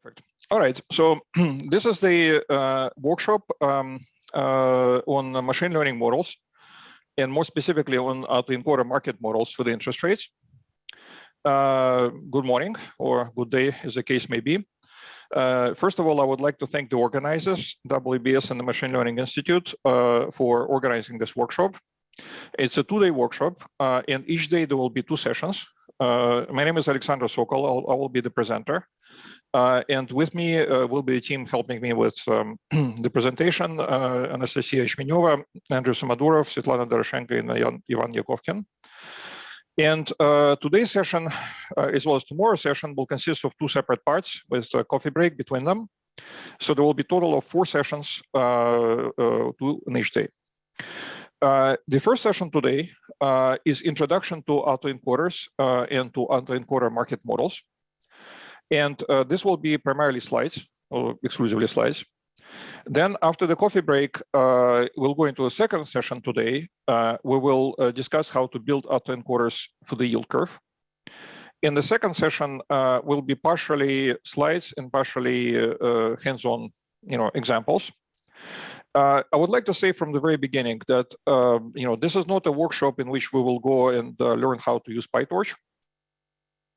Perfect. All right. So this is the workshop on machine learning models, and more specifically on autoencoder market models for the interest rates. Good morning, or good day, as the case may be. First of all, I would like to thank the organizers, WBS and the Machine Learning Institute, for organizing this workshop. It's a two-day workshop, and each day there will be two sessions. My name is Alexander Sokol. I will be the presenter. And with me will be a team helping me with the presentation, Anastasia Shmenyova, Andrew Samadurov, Svetlana Doroshenko, and Ivan Yakovkin. And today's session, as well as tomorrow's session, will consist of two separate parts with a coffee break between them. So there will be a total of 4 sessions two in each day. The first session today is Introduction to Autoencoders and to Autoencoder market models. And this will be primarily slides, or exclusively slides. Then after the coffee break, we'll go into a second session today. We will discuss how to build autoencoders for the yield curve. In the second session, will be partially slides and partially hands-on, examples. I would like to say from the very beginning that this is not a workshop in which we will go and learn how to use PyTorch.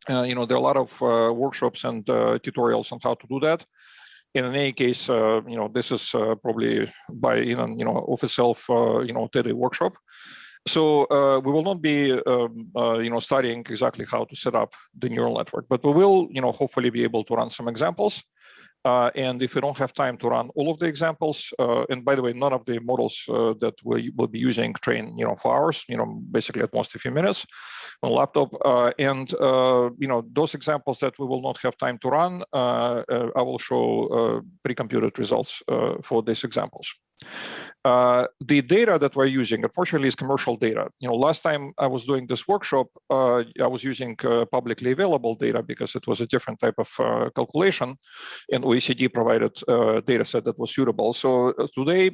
There are a lot of workshops and tutorials on how to do that. In any case, this is probably by of itself, TED workshop. So we will not be, studying exactly how to set up the neural network, but we will, hopefully be able to run some examples. And if we don't have time to run all of the examples, and by the way, none of the models that we will be using train, for hours, basically at most a few minutes on a laptop. And those examples that we will not have time to run, I will show pre-computed results for these examples. The data that we're using, unfortunately, is commercial data. Last time I was doing this workshop, I was using publicly available data because it was a different type of calculation, and OECD provided a data set that was suitable. So today,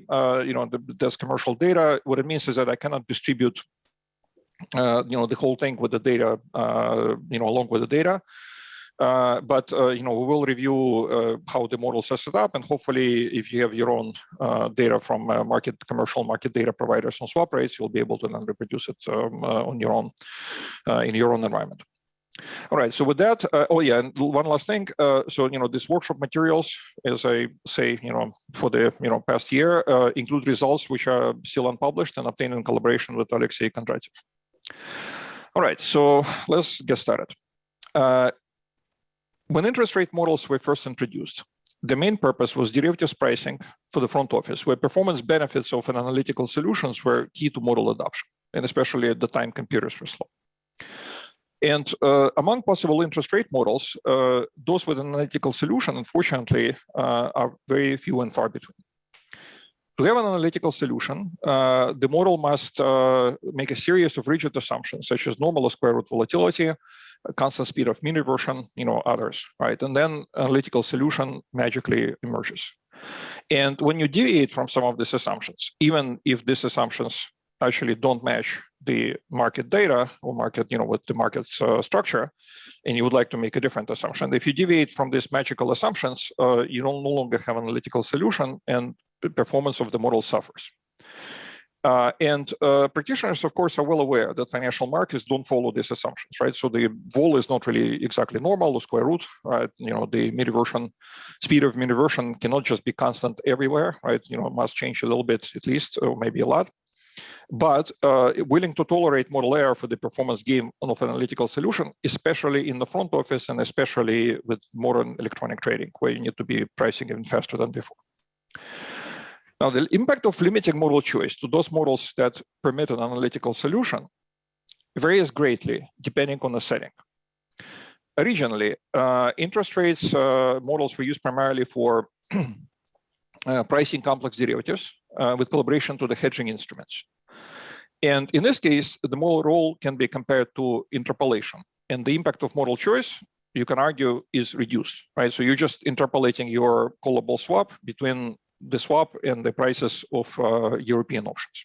there's commercial data. What it means is that I cannot distribute, the whole thing with the data, along with the data. But we will review how the models are set up, and hopefully, if you have your own data from commercial market data providers on swap rates, you'll be able to then reproduce it on your own in your own environment. All right. So with that, and one last thing. So this workshop materials, as I say, for the past year, include results which are still unpublished and obtained in collaboration with Alexey Kondratyev. All right. So let's get started. When interest rate models were first introduced, the main purpose was derivatives pricing for the front office, where performance benefits of an analytical solutions were key to model adoption, and especially at the time computers were slow. And among possible interest rate models, those with an analytical solution, unfortunately, are very few and far between. To have an analytical solution, the model must make a series of rigid assumptions, such as normal or square root volatility, a constant speed of mean reversion, others, right? And then analytical solution magically emerges. And when you deviate from some of these assumptions, even if these assumptions actually don't match the market data or market, with the market's structure, and you would like to make a different assumption, if you deviate from these magical assumptions, you no longer have an analytical solution, and the performance of the model suffers. And practitioners, of course, are well aware that financial markets don't follow these assumptions, right? So the vol is not really exactly normal or square root, right? The mean reversion, speed of mean reversion cannot just be constant everywhere, right? It must change a little bit at least, or maybe a lot. But willing to tolerate model error for the performance gain of an analytical solution, especially in the front office and especially with modern electronic trading, where you need to be pricing even faster than before. Now, the impact of limiting model choice to those models that permit an analytical solution varies greatly depending on the setting. Originally, interest rates models were used primarily for pricing complex derivatives with collaboration to the hedging instruments. And in this case, the model role can be compared to interpolation. And the impact of model choice, you can argue, is reduced, right? So you're just interpolating your callable swap between the swap and the prices of European options.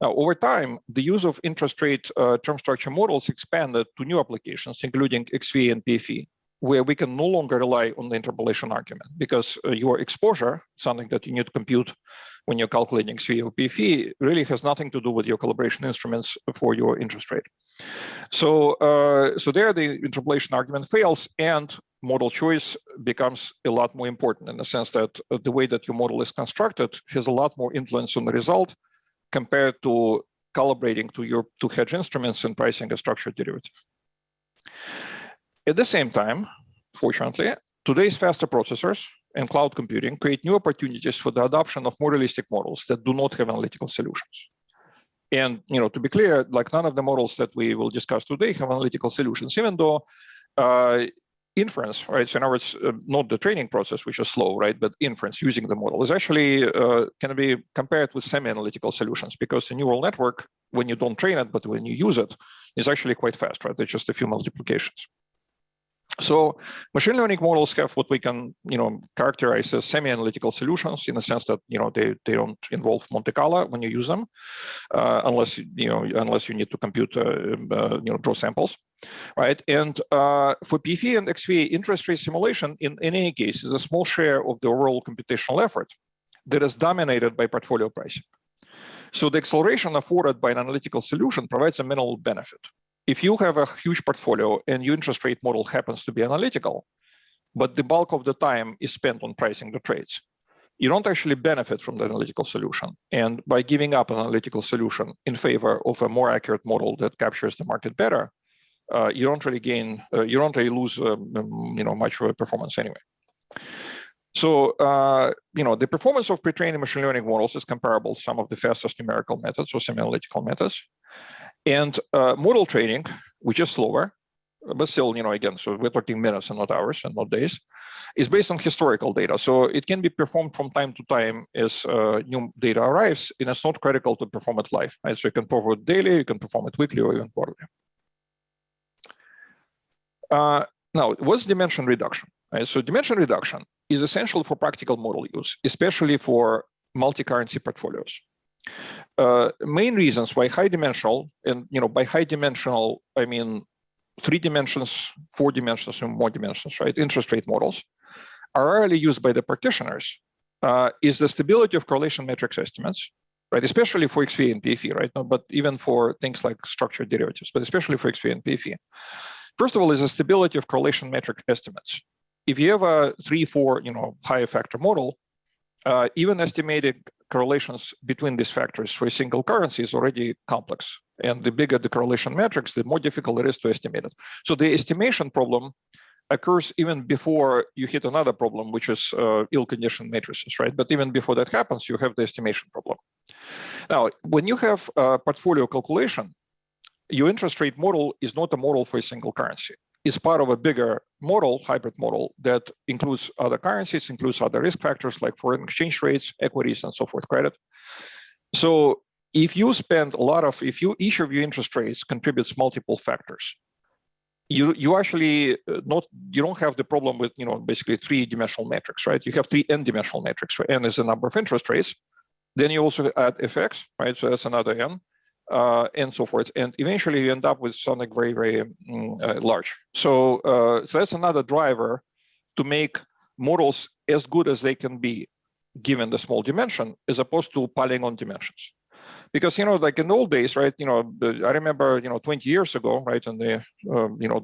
Now, over time, the use of interest rate term structure models expanded to new applications, including XVA and PFE. where we can no longer rely on the interpolation argument, because your exposure, something that you need to compute when you're calculating XV or PFE, really has nothing to do with your calibration instruments for your interest rate. So, so there the interpolation argument fails, and model choice becomes a lot more important in the sense that the way that your model is constructed has a lot more influence on the result compared to calibrating to your hedge instruments and pricing a structured derivative. At the same time, fortunately, today's faster processors and cloud computing create new opportunities for the adoption of more realistic models that do not have analytical solutions. And to be clear, like none of the models that we will discuss today have analytical solutions, even though inference, right? So in other words, not the training process, which is slow, right? But inference using the model is actually can be compared with semi-analytical solutions, because the neural network, when you don't train it, but when you use it, is actually quite fast, right? It's just a few multiplications. So machine learning models have what we can, characterize as semi-analytical solutions, in the sense that they don't involve Monte Carlo when you use them, unless you need to compute draw samples, right? And for PFE and XV, interest rate simulation in any case is a small share of the overall computational effort that is dominated by portfolio pricing. So the acceleration afforded by an analytical solution provides a minimal benefit. If you have a huge portfolio and your interest rate model happens to be analytical, but the bulk of the time is spent on pricing the trades, you don't actually benefit from the analytical solution. And by giving up an analytical solution in favor of a more accurate model that captures the market better, you don't really gain, you don't really lose, much of a performance anyway. So, the performance of pre-trained machine learning models is comparable to some of the fastest numerical methods or semi-analytical methods. And model training, which is slower, but still, again, so we're talking minutes and not hours and not days, is based on historical data. So it can be performed from time to time as new data arrives, and it's not critical to perform it live, right? So you can perform it daily, you can perform it weekly, or even quarterly. Now, what's dimension reduction? Right? So dimension reduction is essential for practical model use, especially for multi-currency portfolios. Main reasons why high dimensional, and by high dimensional, I mean 3 dimensions, 4 dimensions, and more dimensions, right? Interest rate models are rarely used by the practitioners, is the stability of correlation matrix estimates, right? Especially for XV and PFE, right? No, but even for things like structured derivatives, but especially for XV and PFE. First of all, is the stability of correlation metric estimates. If you have a 3-4, higher factor model, even estimating correlations between these factors for a single currency is already complex. And the bigger the correlation matrix, the more difficult it is to estimate it. So the estimation problem occurs even before you hit another problem, which is ill-conditioned matrices, right? But even before that happens, you have the estimation problem. Now, when you have portfolio calculation, your interest rate model is not a model for a single currency. It's part of a bigger model, hybrid model, that includes other currencies, includes other risk factors like foreign exchange rates, equities, and so forth, credit. So if you spend a lot of, each of your interest rates contributes multiple factors, you actually you don't have the problem with, basically 3-dimensional metrics, right? You have 3 n-dimensional metrics, where n is the number of interest rates. Then you also add FX, right? So that's another n. And so forth, and eventually you end up with something very, very large. So, so that's another driver to make models as good as they can be, given the small dimension, as opposed to piling on dimensions. Because like in the old days, right? I remember 20 years ago, right, in the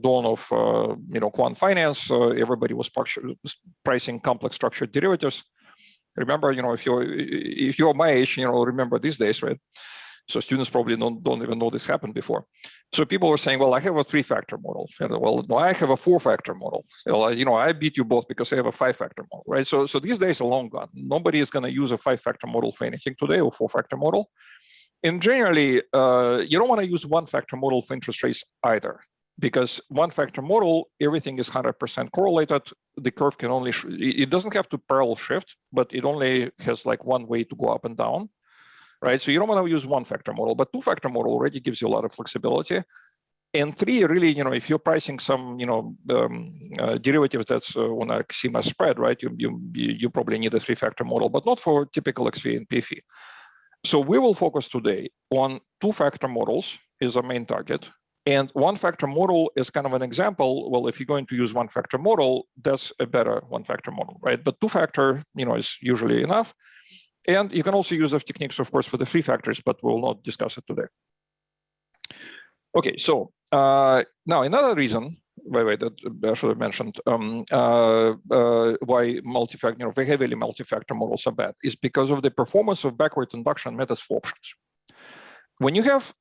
dawn of quant finance, everybody was pricing complex structured derivatives. Remember, if you're my age, remember these days, right? So students probably don't even know this happened before. So people were saying, well, I have a 3-factor model. Well, no, I have a 4-factor model. Well, I beat you both because I have a 5-factor model, right? So these days are long gone. Nobody is going to use a 5-factor model for anything today, or 4-factor model. And generally, you don't want to use 1-factor model for interest rates either, because 1-factor model, everything is 100% correlated. The curve can only, it doesn't have to parallel shift, but it only has like one way to go up and down. Right, so you don't want to use 1-factor model, but 2-factor model already gives you a lot of flexibility. And 3, really, if you're pricing some, derivatives that's on a sigma spread, right, you probably need a 3-factor model, but not for typical XV and PFE. So we will focus today on 2-factor models as our main target, And one-factor model is kind of an example. Well, if you're going to use one-factor model, that's a better one-factor model, right? But two-factor, is usually enough. And you can also use those techniques, of course, for the three factors, but we'll not discuss it today. Okay, so now another reason, by the way, that I should have mentioned, why multi-factor, very heavily multi-factor models are bad is because of the performance of backward induction methods for options. When you have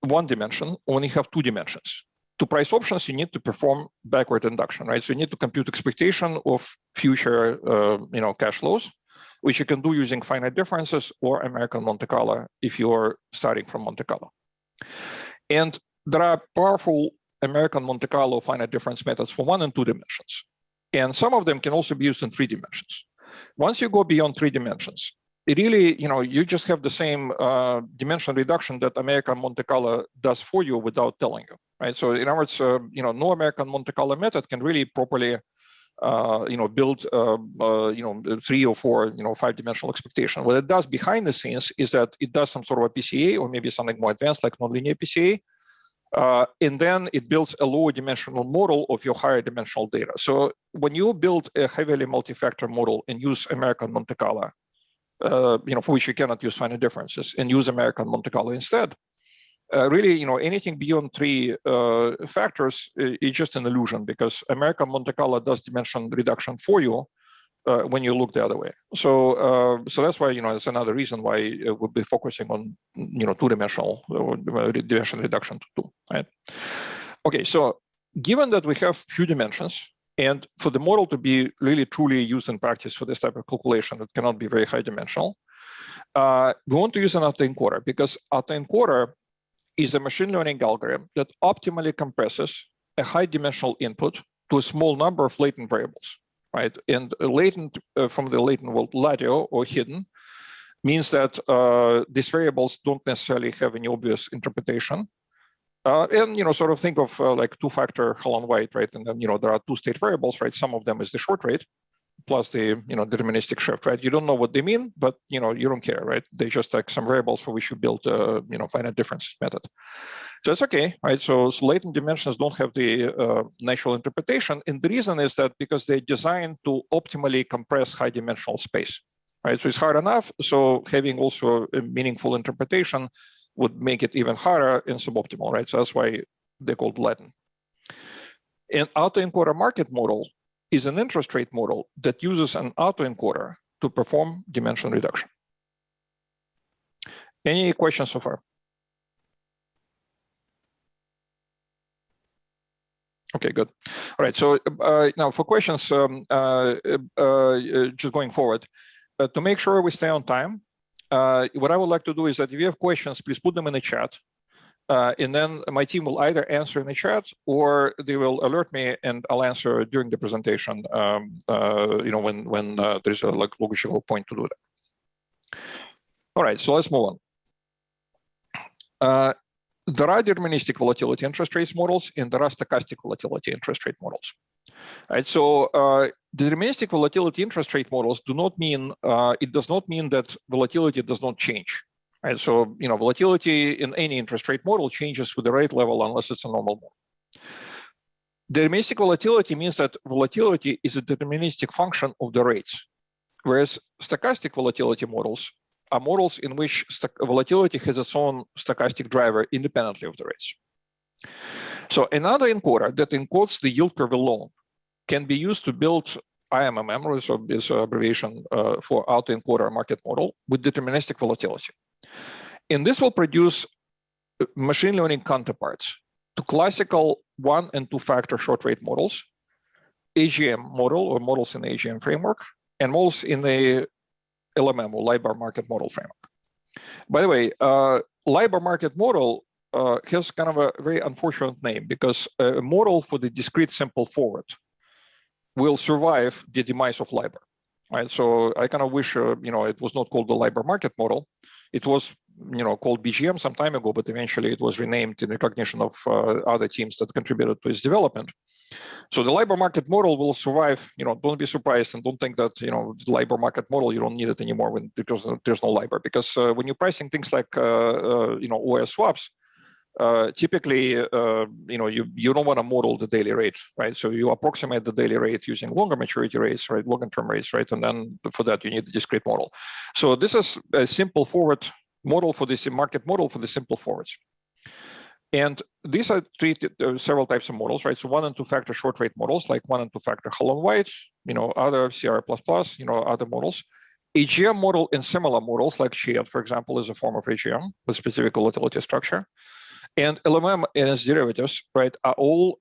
one dimension, when you have two dimensions, to price options, you need to perform backward induction, right? So you need to compute expectation of future, cash flows, which you can do using finite differences or American Monte Carlo if you're starting from Monte Carlo. And there are powerful American Monte Carlo finite difference methods for 1 and 2 dimensions. And some of them can also be used in 3 dimensions. Once you go beyond 3 dimensions, it really, you just have the same dimension reduction that American Monte Carlo does for you without telling you, right? So in other words, no American Monte Carlo method can really properly, build, 3 or 4, 5-dimensional expectation. What it does behind the scenes is that it does some sort of a PCA or maybe something more advanced like nonlinear PCA. And then it builds a lower dimensional model of your higher dimensional data. So when you build a heavily multi-factor model and use American Monte Carlo, for which you cannot use finite differences, and use American Monte Carlo instead, really, anything beyond 3 factors is just an illusion because American Monte Carlo does dimension reduction for you when you look the other way. So, so that's why, it's another reason why we'll be focusing on, 2-dimensional dimension reduction to 2, right? Okay, so given that we have few dimensions, and for the model to be really truly used in practice for this type of calculation, it cannot be very high dimensional. We want to use an autoencoder because autoencoder is a machine learning algorithm that optimally compresses a high dimensional input to a small number of latent variables, right? And latent from the latent world, latio or hidden, means that these variables don't necessarily have any obvious interpretation. And sort of think of like 2-factor Helen-White, right? And then there are 2 state variables, right? Some of them is the short rate plus the deterministic shift, right? You don't know what they mean, but you don't care, right? They just like some variables for which you build finite difference method. So it's okay, right? So latent dimensions don't have the natural interpretation, and the reason is that because they're designed to optimally compress high dimensional space, right? So it's hard enough. So having also a meaningful interpretation would make it even harder and suboptimal, right? So that's why they're called latent. An autoencoder market model is an interest rate model that uses an autoencoder to perform dimension reduction. Any questions so far? Okay, good. All right, so now for questions, just going forward, to make sure we stay on time, what I would like to do is that if you have questions, please put them in the chat. And then my team will either answer in the chat or they will alert me and I'll answer during the presentation, when there's a logical point to do that. All right, so let's move on. There are deterministic volatility interest rates models and there are stochastic volatility interest rate models. All right, so deterministic volatility interest rate models do not mean, it does not mean that volatility does not change. Right, so volatility in any interest rate model changes with the rate level unless it's a normal model. Deterministic volatility means that volatility is a deterministic function of the rates, whereas stochastic volatility models are models in which volatility has its own stochastic driver independently of the rates. So another encoder that encodes the yield curve alone can be used to build IMMM, so this abbreviation for autoencoder market model with deterministic volatility. And this will produce machine learning counterparts to classical 1- and 2-factor short rate models, AGM model or models in the AGM framework, and models in the LMM or LIBOR market model framework. By the way, LIBOR market model has kind of a very unfortunate name because a model for the discrete simple forward will survive the demise of LIBOR. Right, so I kind of wish it was not called the LIBOR market model. It was called BGM some time ago, but eventually it was renamed in recognition of other teams that contributed to its development. So the LIBOR market model will survive. Don't be surprised and don't think that the LIBOR market model you don't need it anymore when there's no LIBOR, because when you're pricing things like OS swaps, typically, you don't want to model the daily rate, right? So you approximate the daily rate using longer maturity rates, right? Longer term rates, right? And then for that, you need a discrete model. So this is a simple forward model for this market model for the simple forwards. And these are treated several types of models, right? So 1 and 2 factor short rate models, like 1 and 2 factor Hull and White, other CR++, other models. AGM model and similar models like CHIAT, for example, is a form of AGM with specific volatility structure. And LMM and its derivatives, right, are all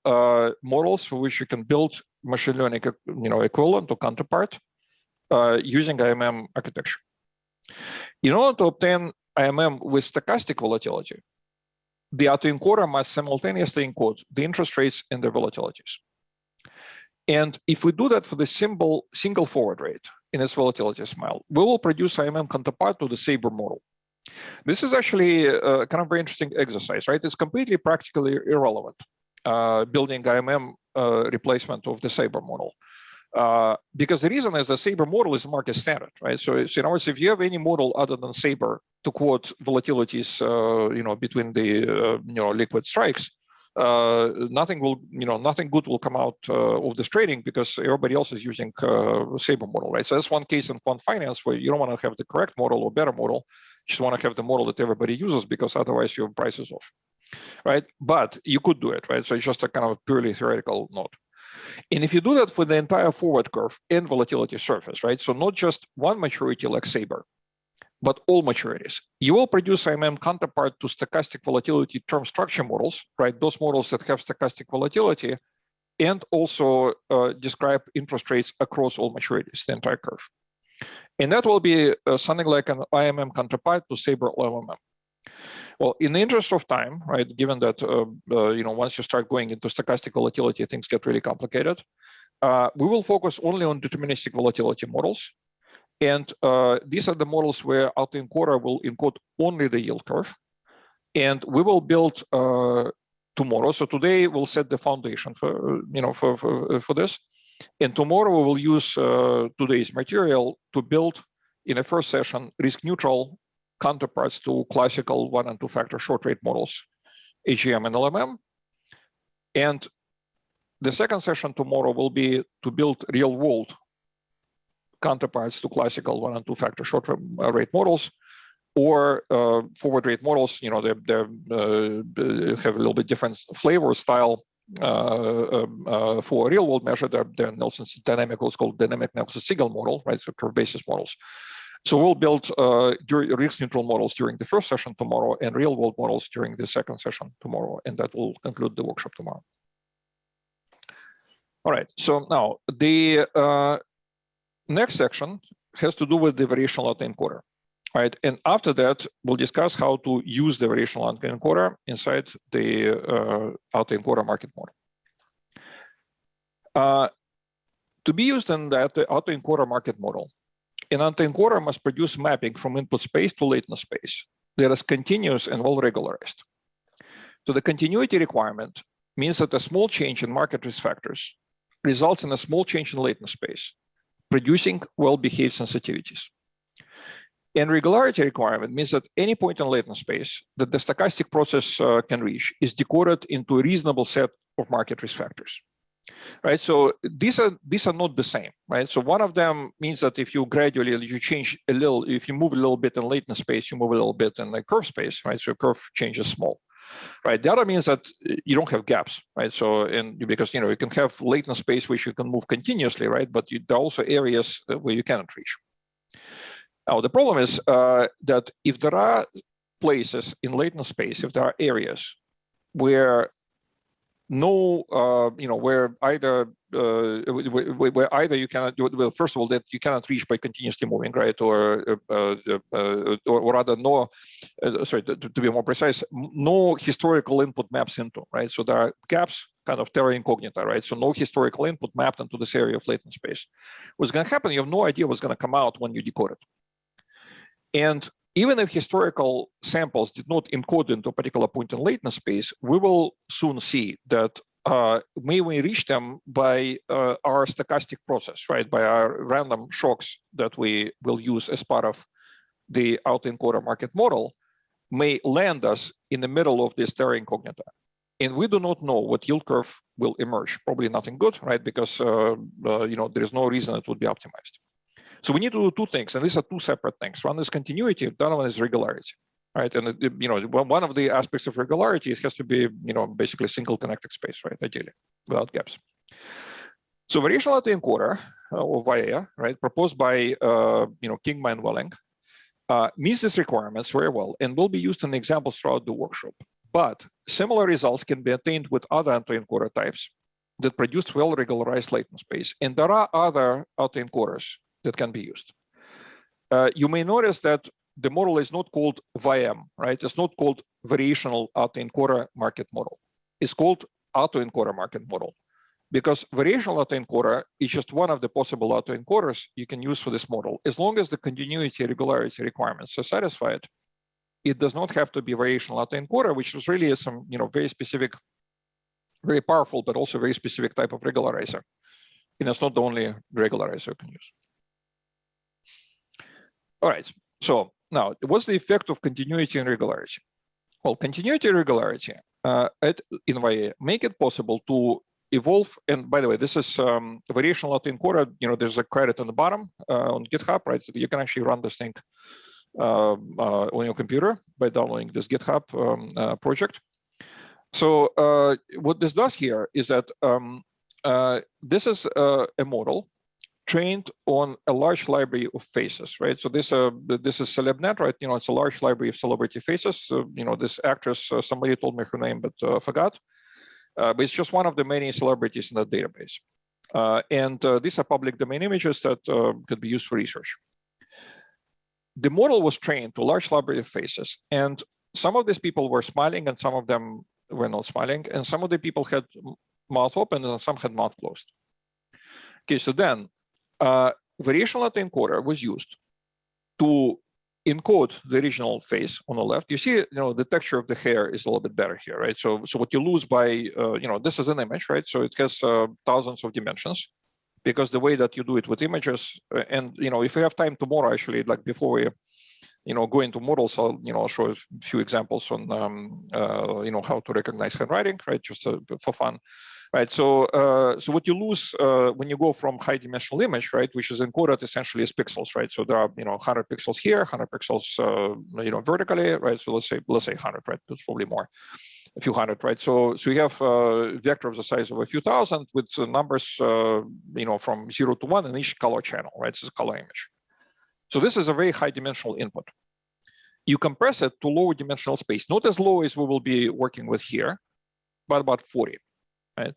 models for which you can build machine learning, equivalent or counterpart using IMM architecture. In order to obtain IMM with stochastic volatility, the autoencoder must simultaneously encode the interest rates and their volatilities. And if we do that for the single forward rate in its volatility smile, we will produce IMM counterpart to the Sabre model. This is actually a kind of very interesting exercise, right? It's completely practically irrelevant, building IMM replacement of the Sabre model. Because the reason is the Sabre model is market standard, right? So in other words, if you have any model other than Sabre to quote volatilities, between the liquid strikes, nothing good will come out of this trading because everybody else is using Sabre model, right? So that's one case in quant finance where you don't want to have the correct model or better model. You just want to have the model that everybody uses because otherwise your price is off, right? But you could do it, right? So it's just a kind of purely theoretical note. And if you do that for the entire forward curve and volatility surface, right? So not just one maturity like Sabre, but all maturities, you will produce IMM counterpart to stochastic volatility term structure models, right? Those models that have stochastic volatility and also describe interest rates across all maturities, the entire curve. And that will be something like an IMM counterpart to Sabre LMM. Well, in the interest of time, right, given that once you start going into stochastic volatility, things get really complicated. We will focus only on deterministic volatility models. And these are the models where autoencoder will encode only the yield curve. And we will build tomorrow. So today we'll set the foundation for this. And tomorrow we will use today's material to build in a first session risk neutral counterparts to classical 1 and 2 factor short rate models, AGM and LMM. And the second session tomorrow will be to build real world counterparts to classical 1 and 2 factor short rate models, or forward rate models. They have a little bit different flavor style for a real world measure. They're Nelson dynamic, what's called dynamic Nelson-Siegel model, right? So curve basis models. So we'll build risk neutral models during the first session tomorrow and real world models during the second session tomorrow, and that will conclude the workshop tomorrow. All right. So now the next section has to do with the variational autoencoder, right? And after that, we'll discuss how to use the variational autoencoder inside the autoencoder market model. To be used in that autoencoder market model, an autoencoder must produce mapping from input space to latent space that is continuous and well regularized. So the continuity requirement means that a small change in market risk factors results in a small change in latent space, producing well-behaved sensitivities. And regularity requirement means that any point in latent space that the stochastic process can reach is decoded into a reasonable set of market risk factors. Right, so these are not the same, right? So one of them means that if you change a little, if you move a little bit in latent space, you move a little bit in the curve space, right? So your curve change is small, right? The other means that you don't have gaps, right? So because you can have latent space which you can move continuously, right? But there are also areas where you cannot reach. Now the problem is that if there are places in latent space, if there are areas where where either you cannot, well, first of all, that you cannot reach by continuously moving, right? Or rather, to be more precise, no historical input maps into, right? So there are gaps, kind of terra incognita, right? So no historical input mapped into this area of latent space. What's going to happen? You have no idea what's going to come out when you decode it. And even if historical samples did not encode into a particular point in latent space, we will soon see that may we reach them by our stochastic process, right? By our random shocks that we will use as part of the autoencoder market model. may land us in the middle of this terra incognita. And we do not know what yield curve will emerge. Probably nothing good, right? Because there is no reason it would be optimized. So we need to do two things, and these are two separate things. One is continuity, the other one is regularity, right? And one of the aspects of regularity, it has to be basically a single connected space, right? Ideally, without gaps. So variational autoencoder, or VIA, right, proposed by Kingma and Welling, meets these requirements very well and will be used in examples throughout the workshop. But similar results can be attained with other autoencoder types that produce well-regularized latent space. And there are other autoencoders that can be used. You may notice that the model is not called VM, right? It's not called variational autoencoder market model. It's called autoencoder market model, because variational autoencoder is just one of the possible autoencoders you can use for this model. As long as the continuity regularity requirements are satisfied, it does not have to be variational autoencoder, which is really some very specific, very powerful, but also very specific type of regularizer. And it's not the only regularizer you can use. All right, so now what's the effect of continuity and regularity? Well, continuity and regularity in VIA make it possible to evolve. And by the way, this is variational autoencoder. There's a credit on the bottom on GitHub, right? So you can actually run this thing on your computer by downloading this GitHub project. So what this does here is that this is a model trained on a large library of faces, right? So this is CelebNet, right? It's a large library of celebrity faces. So, this actress, somebody told me her name, but forgot. But it's just one of the many celebrities in the database. And these are public domain images that could be used for research. The model was trained to a large library of faces, and some of these people were smiling and some of them were not smiling, and some of the people had mouth open and some had mouth closed. Okay, so then variational autoencoder was used to encode the original face on the left. You see, the texture of the hair is a little bit better here, right? So what you lose by, this is an image, right? So it has thousands of dimensions, because the way that you do it with images, and if we have time tomorrow, actually, like before we, go into models, I'll show a few examples on, how to recognize handwriting, right? Just for fun. Right, so what you lose when you go from high dimensional image, right, which is encoded essentially as pixels, right? So there are 100 pixels here, 100 pixels vertically, right? So let's say 100, right? That's probably more, a few hundred, right? So you have a vector of the size of a few thousand with numbers, from 0 to 1 in each color channel, right? This is a color image. So this is a very high dimensional input. You compress it to lower dimensional space, not as low as we will be working with here, but about 40. Right?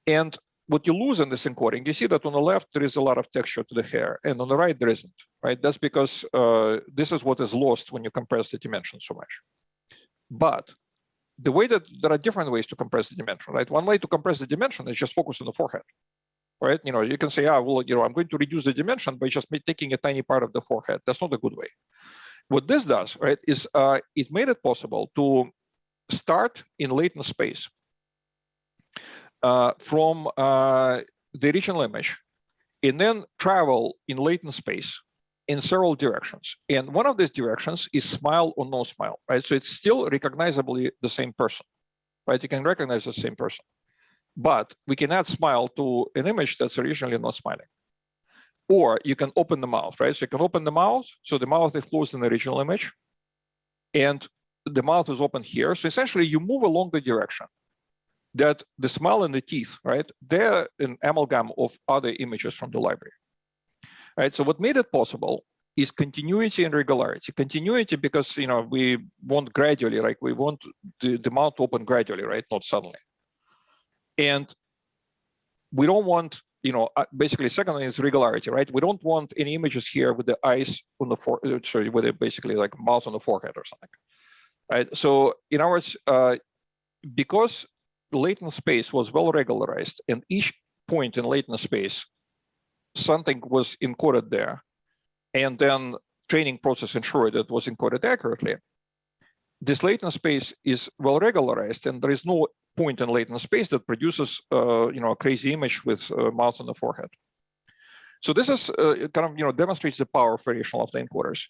And what you lose in this encoding, you see that on the left, there is a lot of texture to the hair, and on the right, there isn't, right? That's because this is what is lost when you compress the dimension so much. But the way that there are different ways to compress the dimension, right? One way to compress the dimension is just focus on the forehead, right? You can say, I'm going to reduce the dimension by just taking a tiny part of the forehead. That's not a good way. What this does, right, is it made it possible to start in latent space from the original image, and then travel in latent space in several directions. And one of these directions is smile or no smile, right? So it's still recognizably the same person, right? You can recognize the same person, but we can add smile to an image that's originally not smiling. Or you can open the mouth, right? So you can open the mouth, so the mouth is closed in the original image, and the mouth is open here. So essentially you move along the direction that the smile and the teeth, right, they're an amalgam of other images from the library, right? So what made it possible is continuity and regularity. Continuity because, we want gradually, like we want the mouth to open gradually, right, not suddenly. And we don't want, basically second is regularity, right? We don't want any images here with the eyes on the forehead, sorry, with basically like mouth on the forehead or something, right? So in other words, because latent space was well regularized, and each point in latent space, something was encoded there, and then training process ensured it was encoded accurately. This latent space is well regularized, and there is no point in latent space that produces, a crazy image with mouth on the forehead. So this is kind of, demonstrates the power of variational autoencoders.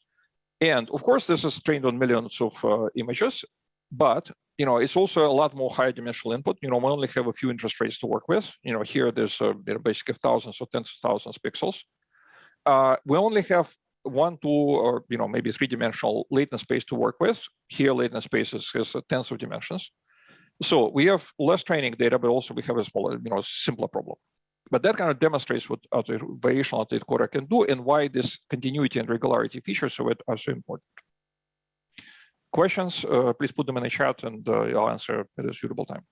And of course, this is trained on millions of images, but it's also a lot more higher dimensional input. We only have a few interest rates to work with. Here there's basically thousands or tens of thousands of pixels. We only have 1, 2, or maybe 3-dimensional latent space to work with. Here, latent space has tens of dimensions. So we have less training data, but also we have a smaller, simpler problem. But that kind of demonstrates what variational autoencoder can do and why this continuity and regularity features of it are so important. Questions, please put them in the chat and I'll answer at a suitable time.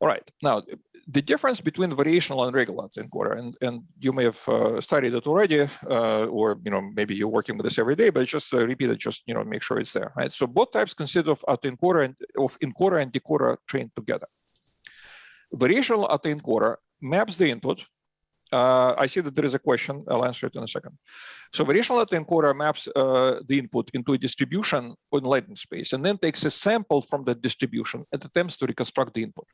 All right, now the difference between variational and regular autoencoder, and you may have studied it already, or maybe you're working with this every day, but just repeat it, just make sure it's there, right? So both types consist of autoencoder and encoder and decoder trained together. Variational autoencoder maps the input. I see that there is a question. I'll answer it in a second. So variational autoencoder maps the input into a distribution in latent space, and then takes a sample from that distribution and attempts to reconstruct the input.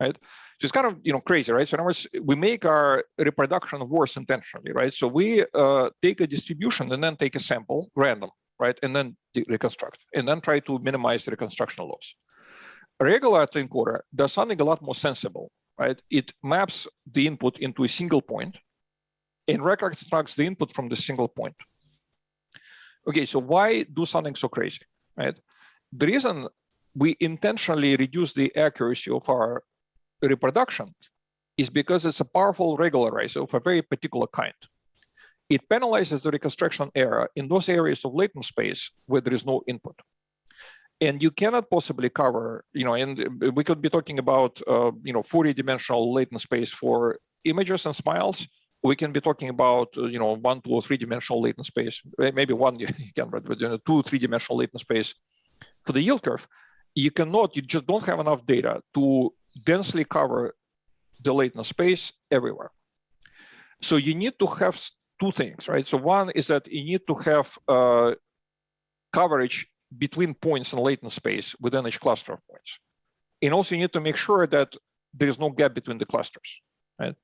Right, so it's kind of crazy, right? So in other words, we make our reproduction worse intentionally, right? So we take a distribution and then take a sample, random, right, and then reconstruct, and then try to minimize the reconstruction loss. A regular autoencoder does something a lot more sensible, right? It maps the input into a single point and reconstructs the input from the single point. Okay, so why do something so crazy, right? The reason we intentionally reduce the accuracy of our reproduction is because it's a powerful regularizer of a very particular kind. It penalizes the reconstruction error in those areas of latent space where there is no input. And you cannot possibly cover, and we could be talking about, 40-dimensional latent space for images and smiles. We can be talking about, 1, 2, or 3-dimensional latent space. Maybe one you can, but 2, 3-dimensional latent space for the yield curve. You just don't have enough data to densely cover the latent space everywhere. So you need to have 2 things, right? So one is that you need to have coverage between points in latent space within each cluster of points. And also you need to make sure that there's no gap between the clusters, right?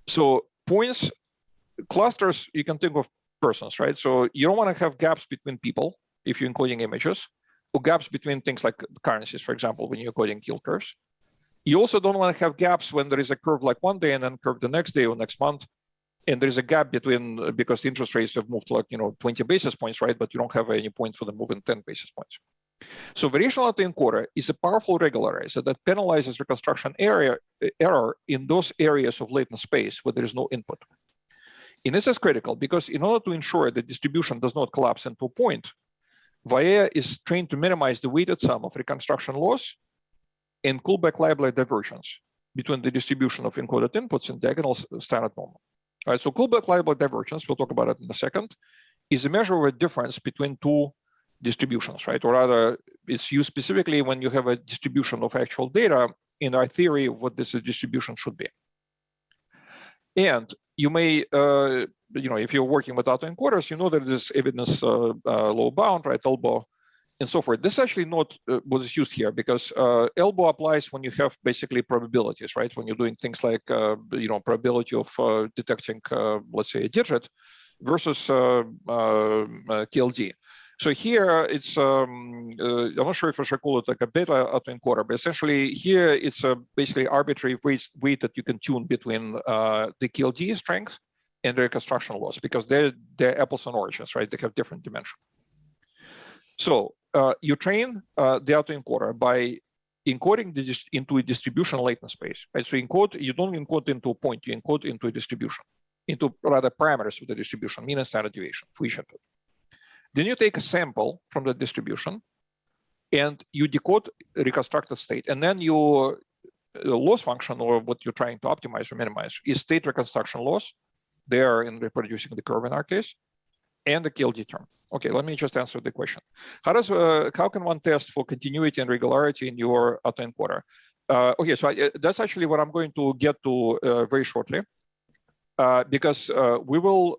So points, clusters, you can think of persons, right? So you don't want to have gaps between people if you're encoding images, or gaps between things like currencies, for example, when you're encoding yield curves. You also don't want to have gaps when there is a curve like one day and then curve the next day or next month. And there is a gap between, because the interest rates have moved like 20 basis points, right? But you don't have any point for them moving 10 basis points. So variational autoencoder is a powerful regularizer that penalizes reconstruction error in those areas of latent space where there is no input. And this is critical because in order to ensure the distribution does not collapse into a point, VAE is trained to minimize the weighted sum of reconstruction loss and Kullback-Leibler divergence between the distribution of encoded inputs and diagonal standard normal. All right, so Kullback-Leibler divergence, we'll talk about it in a second, is a measure of a difference between 2 distributions, right? Or rather, it's used specifically when you have a distribution of actual data in our theory of what this distribution should be. And you may, if you're working with autoencoders, you know that this evidence low bound, right, elbow, and so forth. This is actually not what is used here because elbow applies when you have basically probabilities, right? When you're doing things like, probability of detecting, let's say, a digit versus KLD. So here it's, I'm not sure if I should call it like a beta autoencoder, but essentially here it's a basically arbitrary weight that you can tune between the KLD strength and the reconstruction loss because they're apples and oranges, right? They have different dimensions. So you train the autoencoder by encoding into a distribution latent space, right? So you don't encode into a point, you encode into a distribution, into rather parameters of the distribution, mean and standard deviation for each input. Then you take a sample from the distribution and you decode reconstructed state. And then your loss function, or what you're trying to optimize or minimize, is state reconstruction loss. They are in reproducing the curve in our case, and the KLD term. Okay, let me just answer the question. How can one test for continuity and regularity in your autoencoder? Okay, so that's actually what I'm going to get to very shortly. Because we will,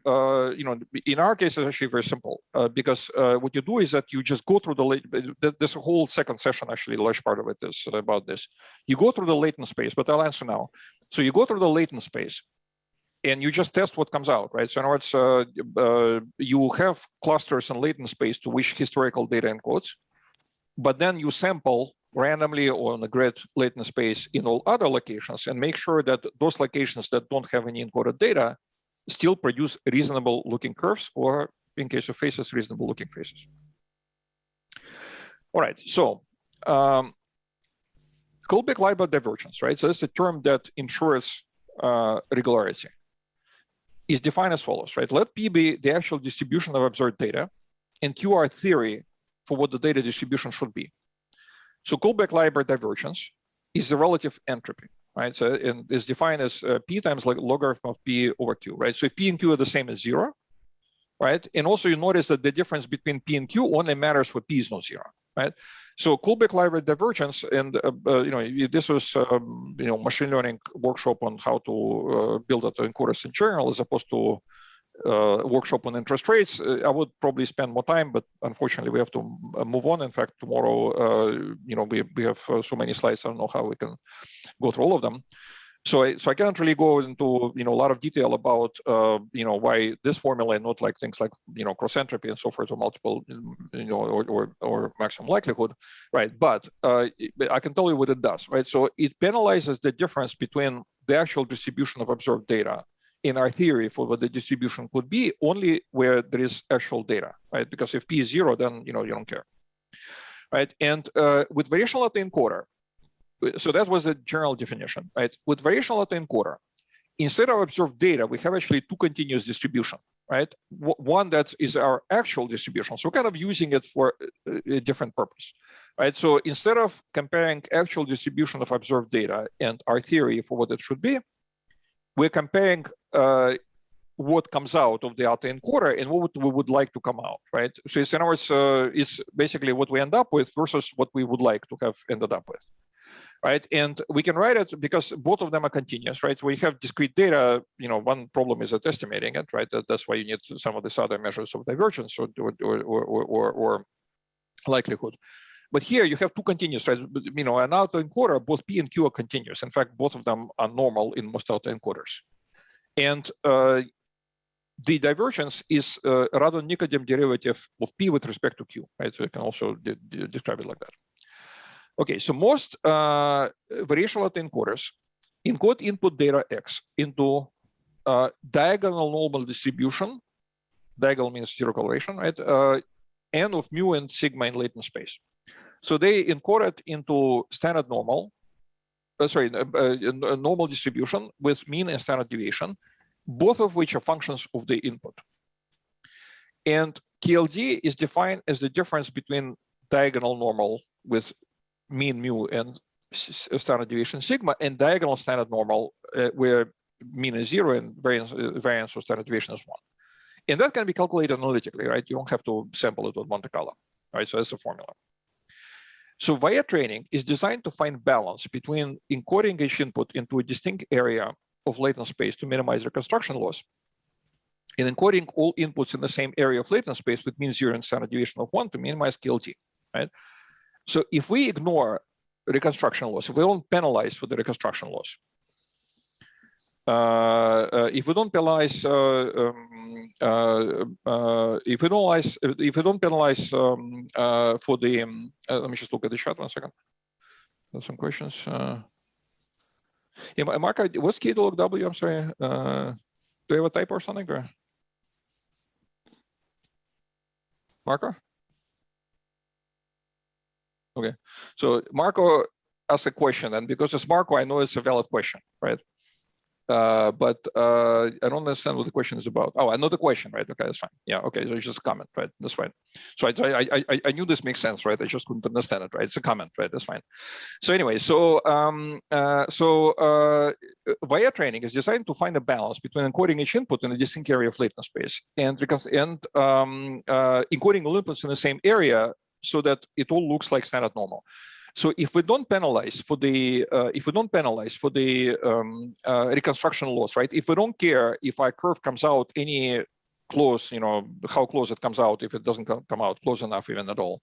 in our case, it's actually very simple. Because what you do is that you just go through this whole second session, actually, a large part of it is about this. You go through the latent space, but I'll answer now. So you go through the latent space, and you just test what comes out, right? So in other words, you have clusters in latent space to which historical data encodes, but then you sample randomly on a grid latent space in all other locations and make sure that those locations that don't have any encoded data still produce reasonable looking curves, or in case of faces, reasonable looking faces. All right, so Kullback-Leibler divergence, right? So that's a term that ensures regularity. Is defined as follows, right? Let P be the actual distribution of observed data, and Q are theory for what the data distribution should be. So Kullback-Leibler divergence is the relative entropy, right? So and is defined as P times logarithm of P over Q, right? So if P and Q are the same as 0, right? And also you notice that the difference between P and Q only matters for P is not 0, right? So Kullback-Leibler divergence, and this was machine learning workshop on how to build autoencoders in general, as opposed to workshop on interest rates. I would probably spend more time, but unfortunately we have to move on. In fact, tomorrow, we have so many slides. I don't know how we can go through all of them. So I can't really go into a lot of detail about why this formula and not like things like cross entropy and so forth, or multiple or maximum likelihood, right? But I can tell you what it does, right? So it penalizes the difference between the actual distribution of observed data in our theory for what the distribution could be only where there is actual data, right? Because if P is 0, then you don't care, right? And with variational autoencoder, so that was the general definition, right? With variational autoencoder, instead of observed data, we have actually two continuous distribution, right? One that is our actual distribution. So we're kind of using it for a different purpose, right? So instead of comparing actual distribution of observed data and our theory for what it should be, we're comparing what comes out of the autoencoder and what we would like to come out, right? So it's, in other words, it's basically what we end up with versus what we would like to have ended up with, right? And we can write it because both of them are continuous, right? We have discrete data. One problem is at estimating it, right? That's why you need some of these other measures of divergence or likelihood. But here you have two continuous, right? An autoencoder, both P and Q are continuous. In fact, both of them are normal in most autoencoders. And the divergence is a Radon-Nikodym derivative of P with respect to Q, right? So you can also describe it like that. Okay, so most variational autoencoders encode input data X into diagonal normal distribution. Diagonal means zero coloration, right? N of mu and sigma in latent space. So they encode it into standard normal, normal distribution with mean and standard deviation, both of which are functions of the input. And KLD is defined as the difference between diagonal normal with mean mu and standard deviation sigma, and diagonal standard normal where mean is 0 and variance or standard deviation is 1. And that can be calculated analytically, right? You don't have to sample it with Monte Carlo, right? So that's the formula. So via training is designed to find balance between encoding each input into a distinct area of latent space to minimize reconstruction loss, and encoding all inputs in the same area of latent space with mean 0 and standard deviation of 1 to minimize KLT, right? So if we ignore reconstruction loss, if we don't penalize for the reconstruction loss, if we don't penalize, for the, let me just look at the chat 1 second. There's some questions. Yeah, Mark, what's key to log W? I'm sorry. Do you have a typo or something? Or? Marco? Okay, so Marco asked a question, and because it's Marco, I know it's a valid question, right? But I don't understand what the question is about. Oh, I know the question, right? Okay, that's fine. Yeah, okay, so it's just a comment, right? That's fine. So I knew this makes sense, right? I just couldn't understand it, right? It's a comment, right? That's fine. So anyway, so via training is designed to find a balance between encoding each input in a distinct area of latent space and encoding all inputs in the same area so that it all looks like standard normal. So if we don't penalize for the reconstruction loss, right? If we don't care if our curve comes out any close, how close it comes out, if it doesn't come out close enough even at all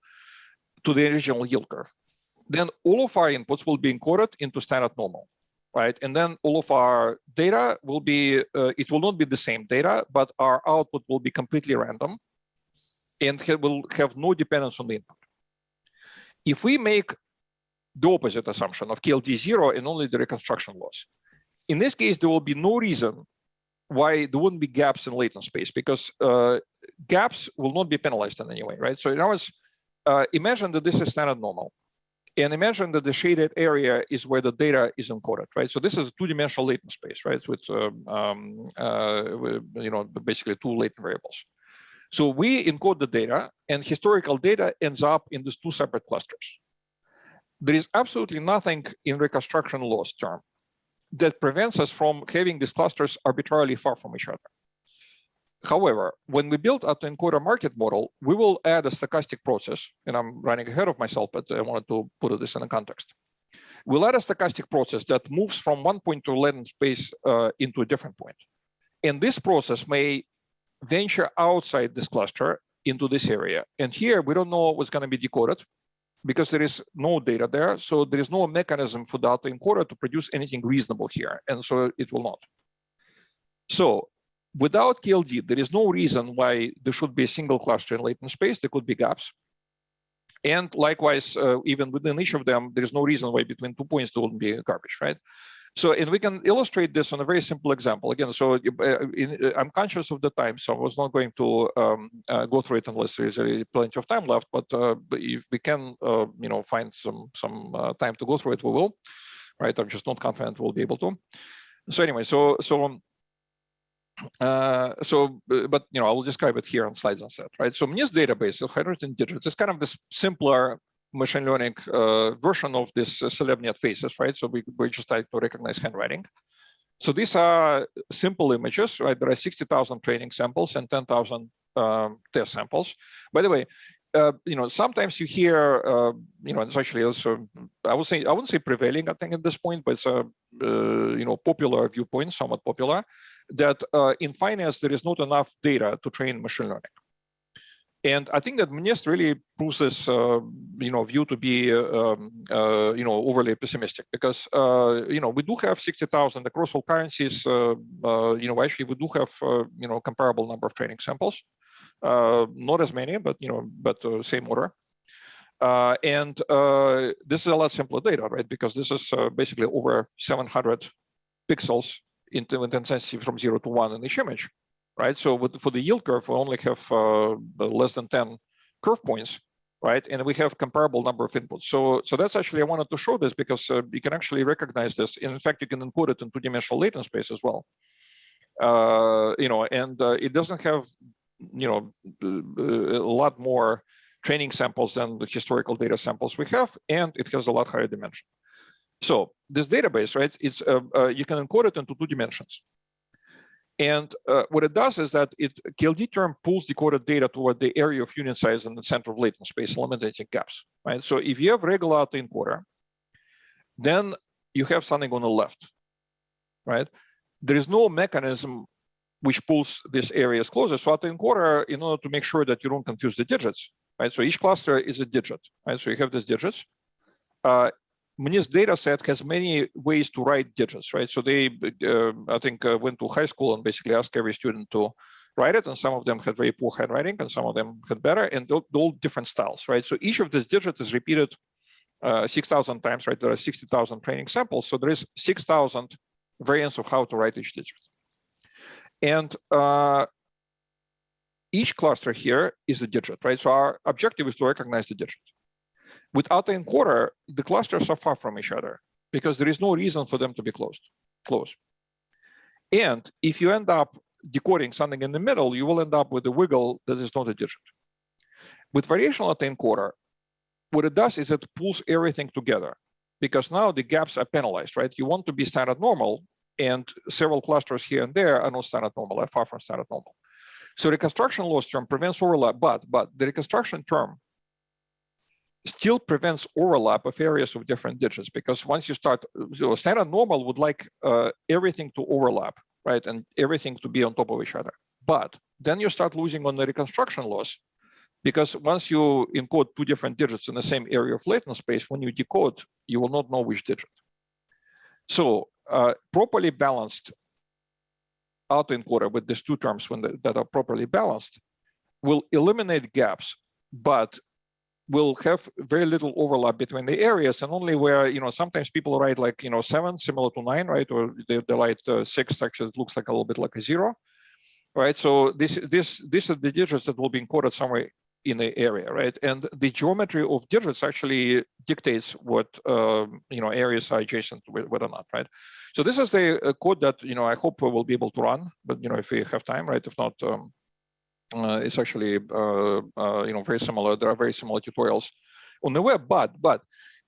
to the original yield curve, then all of our inputs will be encoded into standard normal, right? And then all of our data will be, it will not be the same data, but our output will be completely random and will have no dependence on the input. If we make the opposite assumption of KLD 0 and only the reconstruction loss, in this case, there will be no reason why there wouldn't be gaps in latent space, because gaps will not be penalized in any way, right? So in other words, imagine that this is standard normal. And imagine that the shaded area is where the data is encoded, right? So this is a two-dimensional latent space, right? With basically two latent variables. So we encode the data, and historical data ends up in these two separate clusters. There is absolutely nothing in reconstruction loss term that prevents us from having these clusters arbitrarily far from each other. However, when we build Autoencoder market model, we will add a stochastic process, and I'm running ahead of myself, but I wanted to put this in a context. We'll add a stochastic process that moves from one point to latent space into a different point. And this process may venture outside this cluster into this area. And here, we don't know what's going to be decoded because there is no data there. So there is no mechanism for the autoencoder to produce anything reasonable here. And so it will not. So without KLD, there is no reason why there should be a single cluster in latent space. There could be gaps. And likewise, even within each of them, there is no reason why between 2 points there wouldn't be garbage, right? So, and we can illustrate this on a very simple example. Again, so I'm conscious of the time, so I was not going to go through it unless there is plenty of time left. But if we can, find some time to go through it, we will. Right? I'm just not confident we'll be able to. So anyway, but I will describe it here on slides instead, right? So MNIST database of handwritten digits is kind of this simpler machine learning version of this CelebNet faces, right? So we're just trying to recognize handwriting. So these are simple images, right? There are 60,000 training samples and 10,000 test samples. By the way, sometimes you hear, it's actually also, I wouldn't say prevailing, I think at this point, but it's a, popular viewpoint, somewhat popular, that in finance, there is not enough data to train machine learning. And I think that MNIST really proves this, view to be, overly pessimistic because, we do have 60,000 across all currencies. Actually, we do have, comparable number of training samples. Not as many, but same order. And this is a lot simpler data, right? Because this is basically over 700 pixels in intensity from 0 to 1 in each image, right? So for the yield curve, we only have less than 10 curve points, right? And we have comparable number of inputs. So that's actually, I wanted to show this because you can actually recognize this. And in fact, you can encode it in two-dimensional latent space as well. And it doesn't have a lot more training samples than the historical data samples we have, and it has a lot higher dimension. So this database, right, it's you can encode it into 2 dimensions. And what it does is that KLD term pulls decoded data toward the area of unit size in the center of latent space, eliminating gaps, right? So if you have regular autoencoder, then you have something on the left, right? There is no mechanism which pulls these areas closer. So autoencoder, in order to make sure that you don't confuse the digits, right? So each cluster is a digit, right? So you have these digits. MNIST data set has many ways to write digits, right? So they, I think, went to high school and basically asked every student to write it. And some of them had very poor handwriting and some of them had better, and all different styles, right? So each of these digits is repeated 6,000 times, right? There are 60,000 training samples. So there is 6,000 variants of how to write each digit. And each cluster here is a digit, right? So our objective is to recognize the digit. With autoencoder, the clusters are far from each other because there is no reason for them to be close. And if you end up decoding something in the middle, you will end up with a wiggle that is not a digit. With variational autoencoder, what it does is it pulls everything together because now the gaps are penalized, right? You want to be standard normal, and several clusters here and there are not standard normal, are far from standard normal. So reconstruction loss term prevents overlap, but the reconstruction term still prevents overlap of areas of different digits because once you start, so standard normal would like everything to overlap, right? And everything to be on top of each other. But then you start losing on the reconstruction loss because once you encode 2 different digits in the same area of latent space, when you decode, you will not know which digit. So properly balanced autoencoder with these two terms that are properly balanced will eliminate gaps, but will have very little overlap between the areas, and only where, sometimes people write like, 7 similar to 9, right? Or they write 6, actually it looks like a little bit like a 0, right? So these are the digits that will be encoded somewhere in the area, right? And the geometry of digits actually dictates what, areas are adjacent with or not, right? So this is the code that, I hope we'll be able to run, but, if we have time, right? If not, it's actually, very similar. There are very similar tutorials on the web, but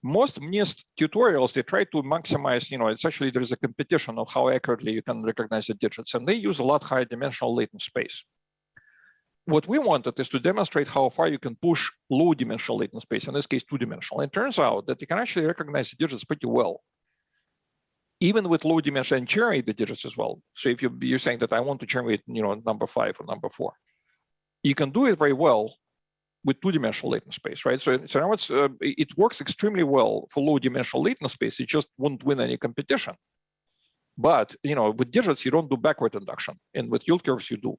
most MNIST tutorials, they try to maximize, it's actually, there's a competition of how accurately you can recognize the digits, and they use a lot higher dimensional latent space. What we wanted is to demonstrate how far you can push low dimensional latent space, in this case, 2-dimensional. It turns out that you can actually recognize the digits pretty well, even with low dimension, and generate the digits as well. So if you're saying that I want to generate, number 5 or number 4, you can do it very well with 2-dimensional latent space, right? So it works extremely well for low-dimensional latent space. It just won't win any competition. But with digits, you don't do backward induction, and with yield curves, you do.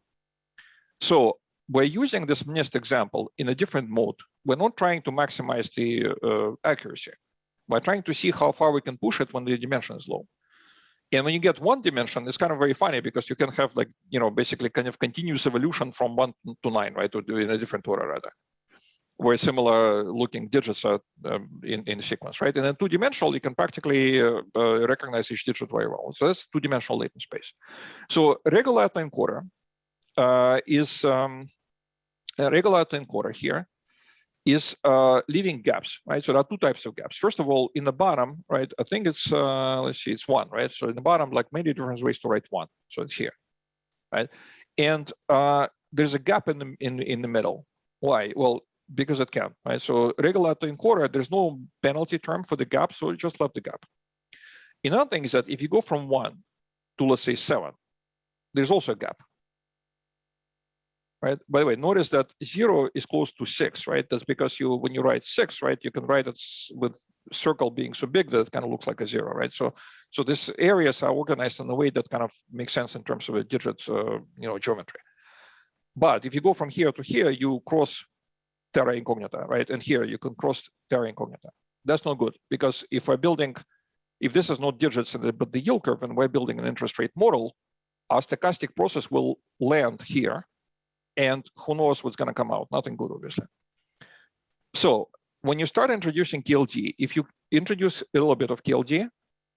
So we're using this MNIST example in a different mode. We're not trying to maximize the accuracy. We're trying to see how far we can push it when the dimension is low. And when you get 1 dimension, it's kind of very funny because you can have like, basically kind of continuous evolution from 1 to 9, right? Or in a different order rather, where similar looking digits are in sequence, right? And then 2-dimensional, you can practically recognize each digit very well. So that's 2-dimensional latent space. So regular autoencoder is a regular autoencoder here is leaving gaps, right? So there are 2 types of gaps. First of all, in the bottom, right, I think it's, let's see, it's 1, right? So in the bottom, like many different ways to write 1. So it's here, right? And there's a gap in the middle. Why? Well, because it can, right? So regular autoencoder, there's no penalty term for the gap, so you just left the gap. Another thing is that if you go from 1 to, let's say, 7, there's also a gap. Right. By the way, notice that 0 is close to 6, right? That's because when you write 6, right, you can write it with circle being so big that it kind of looks like a 0, right? So these areas are organized in a way that kind of makes sense in terms of a digit, geometry. But if you go from here to here, you cross terra incognita, right? And here you can cross terra incognita. That's not good, because if this is not digits but the yield curve, and we're building an interest rate model, our stochastic process will land here. And who knows what's going to come out? Nothing good, obviously. So when you start introducing KLD, if you introduce a little bit of KLD,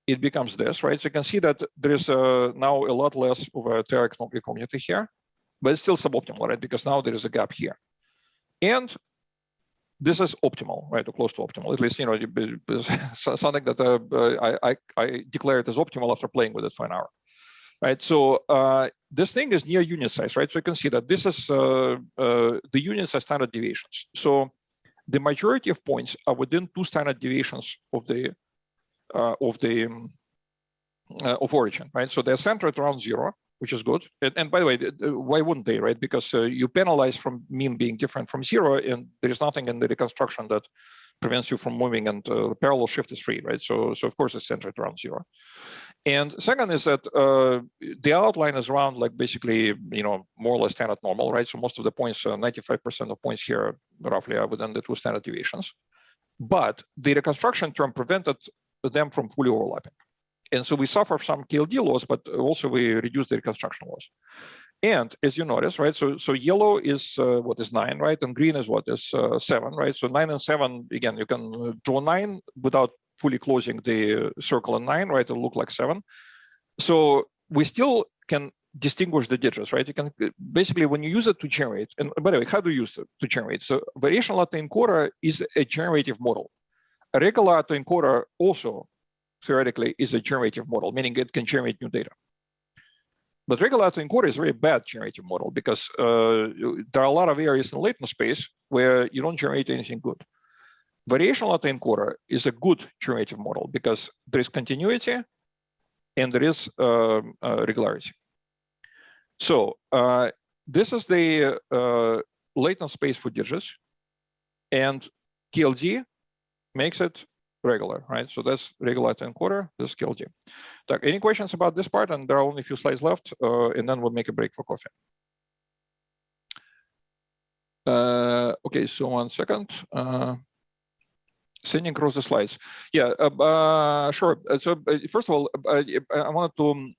it becomes this, right? So you can see that there is now a lot less of a terra incognita here, but it's still suboptimal, right? Because now there is a gap here. And this is optimal, right? Or close to optimal. At least, something that I declared as optimal after playing with it for an hour. Right, so this thing is near unit size, right? So you can see that this is the unit size standard deviations. So the majority of points are within 2 standard deviations of origin, right? So they're centered around 0, which is good. And by the way, why wouldn't they, right? Because you penalize from mean being different from 0, and there is nothing in the reconstruction that prevents you from moving, and parallel shift is free, right? So of course it's centered around 0. And second is that the outline is around like basically, more or less standard normal, right? So most of the points, 95% of points here roughly are within the 2 standard deviations. But the reconstruction term prevented them from fully overlapping. And so we suffer some KLD loss, but also we reduce the reconstruction loss. And as you notice, right, so yellow is what is 9, right? And green is what is 7, right? So 9 and 7, again, you can draw 9 without fully closing the circle in 9, right? It'll look like 7. So we still can distinguish the digits, right? You can basically, when you use it to generate, and by the way, how do you use it to generate? So variational autoencoder is a generative model. A regular autoencoder also theoretically is a generative model, meaning it can generate new data. But regular autoencoder is a very bad generative model because there are a lot of areas in latent space where you don't generate anything good. Variational autoencoder is a good generative model because there is continuity and there is regularity. So this is the latent space for digits, and KLD makes it regular, right? So that's regular autoencoder, this is KLD. Any questions about this part? And there are only a few slides left, and then we'll make a break for coffee. Okay, so 1 second. Sending across the slides. Yeah, sure. So first of all, I wanted to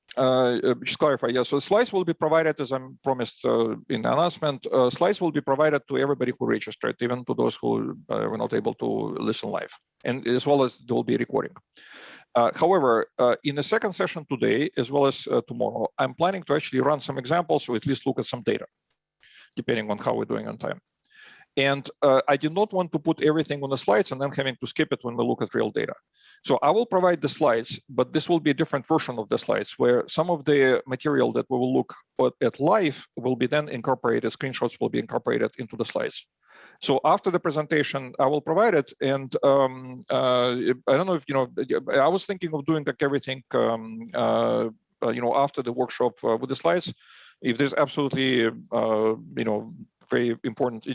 just clarify. Yeah, so slides will be provided as I promised in the announcement. Slides will be provided to everybody who registered, even to those who were not able to listen live, and as well as there will be recording. However, in the second session today, as well as tomorrow, I'm planning to actually run some examples or at least look at some data, depending on how we're doing on time. And I did not want to put everything on the slides and then having to skip it when we look at real data. So I will provide the slides, but this will be a different version of the slides where some of the material that we will look at live will be then incorporated, screenshots will be incorporated into the slides. So after the presentation, I will provide it. And I don't know if, I was thinking of doing like everything, after the workshop with the slides. If there's absolutely, very important,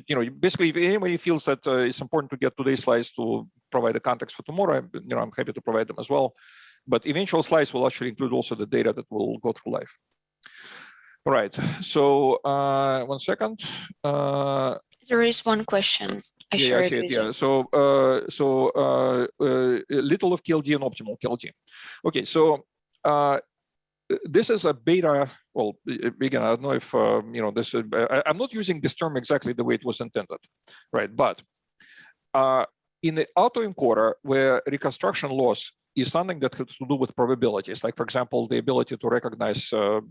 basically, if anybody feels that it's important to get today's slides to provide the context for tomorrow, I'm happy to provide them as well. But eventual slides will actually include also the data that will go through live. All right. So 1 second. There is one question. I see it. Yeah. So little of KLD and optimal KLD. Okay. So this is a beta. Well, again, I don't know if this. I'm not using this term exactly the way it was intended, right? But in the autoencoder, where reconstruction loss is something that has to do with probabilities, like for example, the ability to recognize, a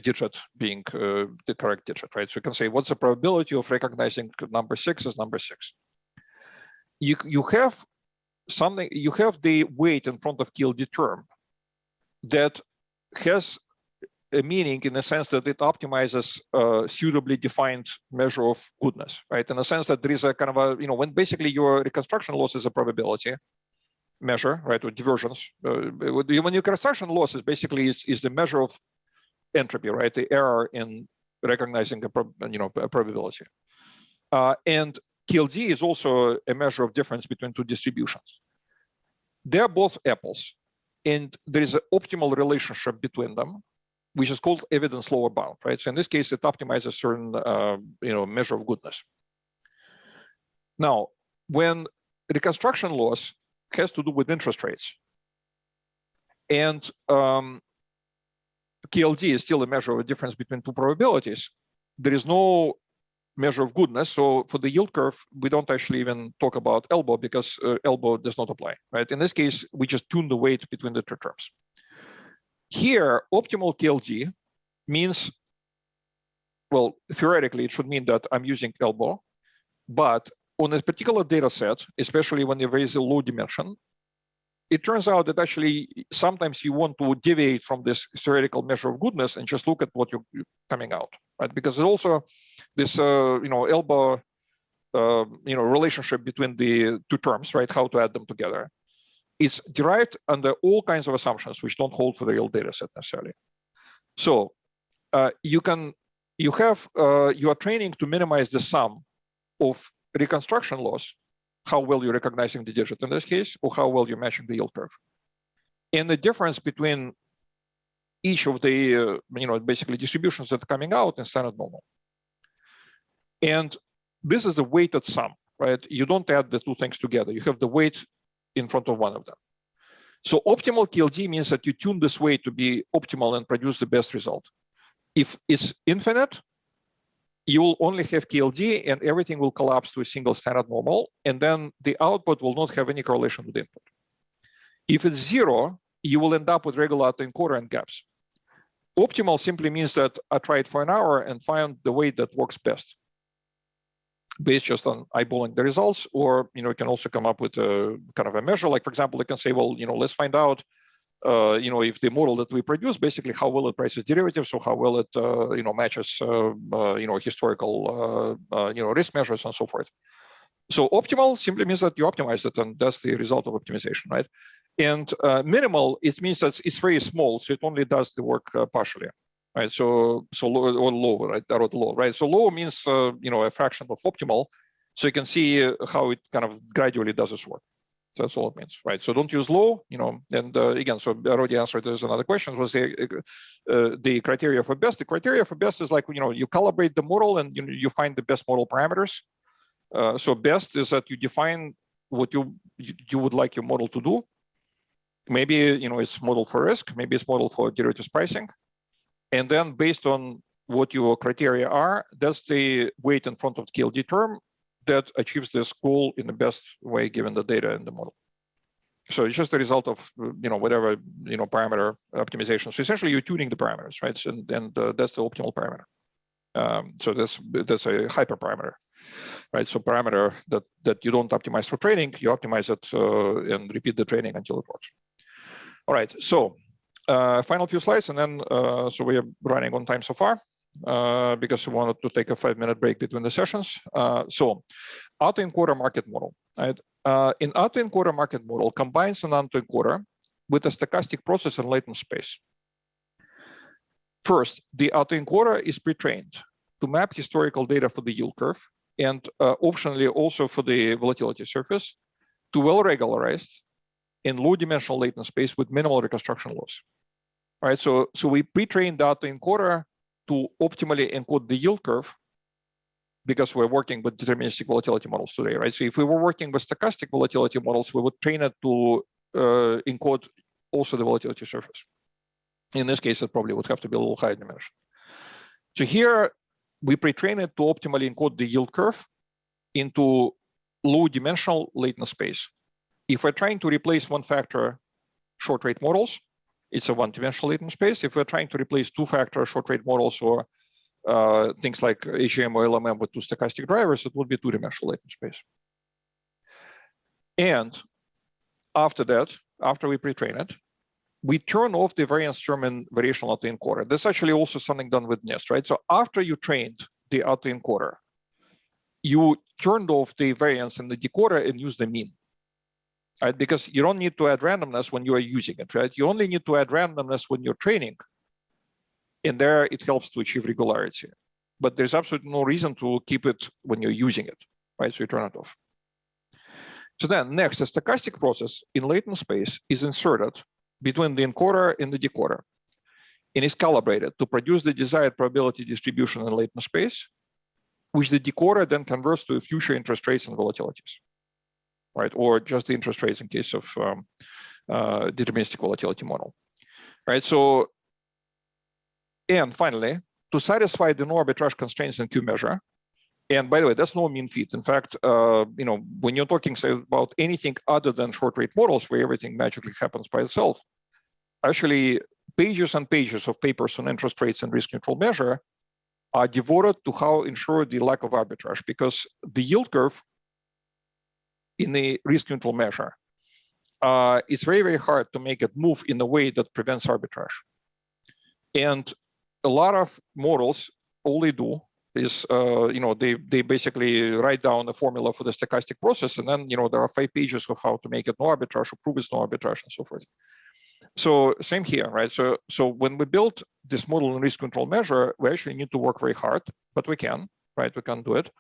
digit being the correct digit, right? So you can say, what's the probability of recognizing number 6 as number 6? You have something. You have the weight in front of KLD term that has a meaning in the sense that it optimizes a suitably defined measure of goodness, right? In the sense that there is a kind of a, when basically your reconstruction loss is a probability measure, right, or divergence. When your reconstruction loss is basically is the measure of entropy, right, the error in recognizing a probability. And KLD is also a measure of difference between two distributions. They're both apples, and there is an optimal relationship between them, which is called evidence lower bound, right? So in this case, it optimizes certain, measure of goodness. Now, when reconstruction loss has to do with interest rates, and KLD is still a measure of a difference between two probabilities, there is no measure of goodness. So for the yield curve, we don't actually even talk about elbow because elbow does not apply, right? In this case, we just tune the weight between the two terms. Here, optimal KLD means, well, theoretically, it should mean that I'm using elbow, but on a particular data set, especially when there is a low dimension, it turns out that actually sometimes you want to deviate from this theoretical measure of goodness and just look at what you're coming out, right? Because it also this elbow relationship between the two terms, right? How to add them together. It's derived under all kinds of assumptions which don't hold for the real data set necessarily. So you are training to minimize the sum of reconstruction loss, how well you're recognizing the digit in this case, or how well you're matching the yield curve. And the difference between each of the basically distributions that are coming out in standard normal. And this is the weighted sum, right? You don't add the two things together. You have the weight in front of one of them. So optimal KLD means that you tune this weight to be optimal and produce the best result. If it's infinite, you will only have KLD and everything will collapse to a single standard normal, and then the output will not have any correlation with the input. If it's 0, you will end up with regular autoencoder and gaps. Optimal simply means that I tried for an hour and find the way that works best, based just on eyeballing the results, or you can also come up with a kind of a measure. Like for example, you can say, well, let's find out, if the model that we produce, basically how well it prices derivatives, or how well it matches historical risk measures and so forth. So optimal simply means that you optimize it, and that's the result of optimization, right? And minimal, it means that it's very small, so it only does the work partially. Right, so low or low, right? I wrote low, right? So low means a fraction of optimal, so you can see how it kind of gradually does its work. So that's all it means, right? So don't use low, and again, so I already answered. There's another question, was the criteria for best. The criteria for best is like, you calibrate the model and you find the best model parameters. So best is that you define what you would like your model to do. Maybe, it's model for risk, maybe it's model for derivatives pricing. And then based on what your criteria are, that's the weight in front of the KLD term that achieves this goal in the best way given the data in the model. So it's just a result of whatever parameter optimization. So essentially you're tuning the parameters, right? And that's the optimal parameter. So that's a hyperparameter, right? So parameter that you don't optimize for training, you optimize it and repeat the training until it works. All right, so final few slides, and then so we are running on time so far because we wanted to take a 5-minute break between the sessions. So autoencoder market model, right? In autoencoder market model combines an autoencoder with a stochastic process in latent space. First, the autoencoder is pre-trained to map historical data for the yield curve and optionally also for the volatility surface to well-regularized in low-dimensional latent space with minimal reconstruction loss. All right, so we pre-trained the autoencoder to optimally encode the yield curve because we're working with deterministic volatility models today, right? So if we were working with stochastic volatility models, we would train it to encode also the volatility surface. In this case, it probably would have to be a little higher dimension. So here, we pre-train it to optimally encode the yield curve into low-dimensional latent space. If we're trying to replace one-factor short-rate models, it's a one-dimensional latent space. If we're trying to replace two-factor short-rate models or things like HGM or LMM with two stochastic drivers, it would be two-dimensional latent space. And after that, after we pre-train it, we turn off the variance term in variational autoencoder. This is actually also something done with NIST, right? So after you trained the autoencoder, you turned off the variance in the decoder and use the mean, right? Because you don't need to add randomness when you are using it, right? You only need to add randomness when you're training. And there it helps to achieve regularity. But there's absolutely no reason to keep it when you're using it, right? So you turn it off. So then next, a stochastic process in latent space is inserted between the encoder and the decoder and is calibrated to produce the desired probability distribution in latent space, which the decoder then converts to future interest rates and volatilities, right? Or just the interest rates in case of deterministic volatility model, right? So, and finally, to satisfy the no arbitrage constraints in Q measure, and by the way, that's no mean feat. In fact, when you're talking say, about anything other than short rate models where everything magically happens by itself, actually pages and pages of papers on interest rates and risk neutral measure are devoted to how ensure the lack of arbitrage, because the yield curve in the risk neutral measure, it's very, very hard to make it move in a way that prevents arbitrage. And a lot of models, all they do is, they basically write down a formula for the stochastic process, and then, there are 5 pages of how to make it no arbitrage or prove it's no arbitrage and so forth. So same here, right? So when we build this model in risk control measure, we actually need to work very hard, but we can, right? We can do it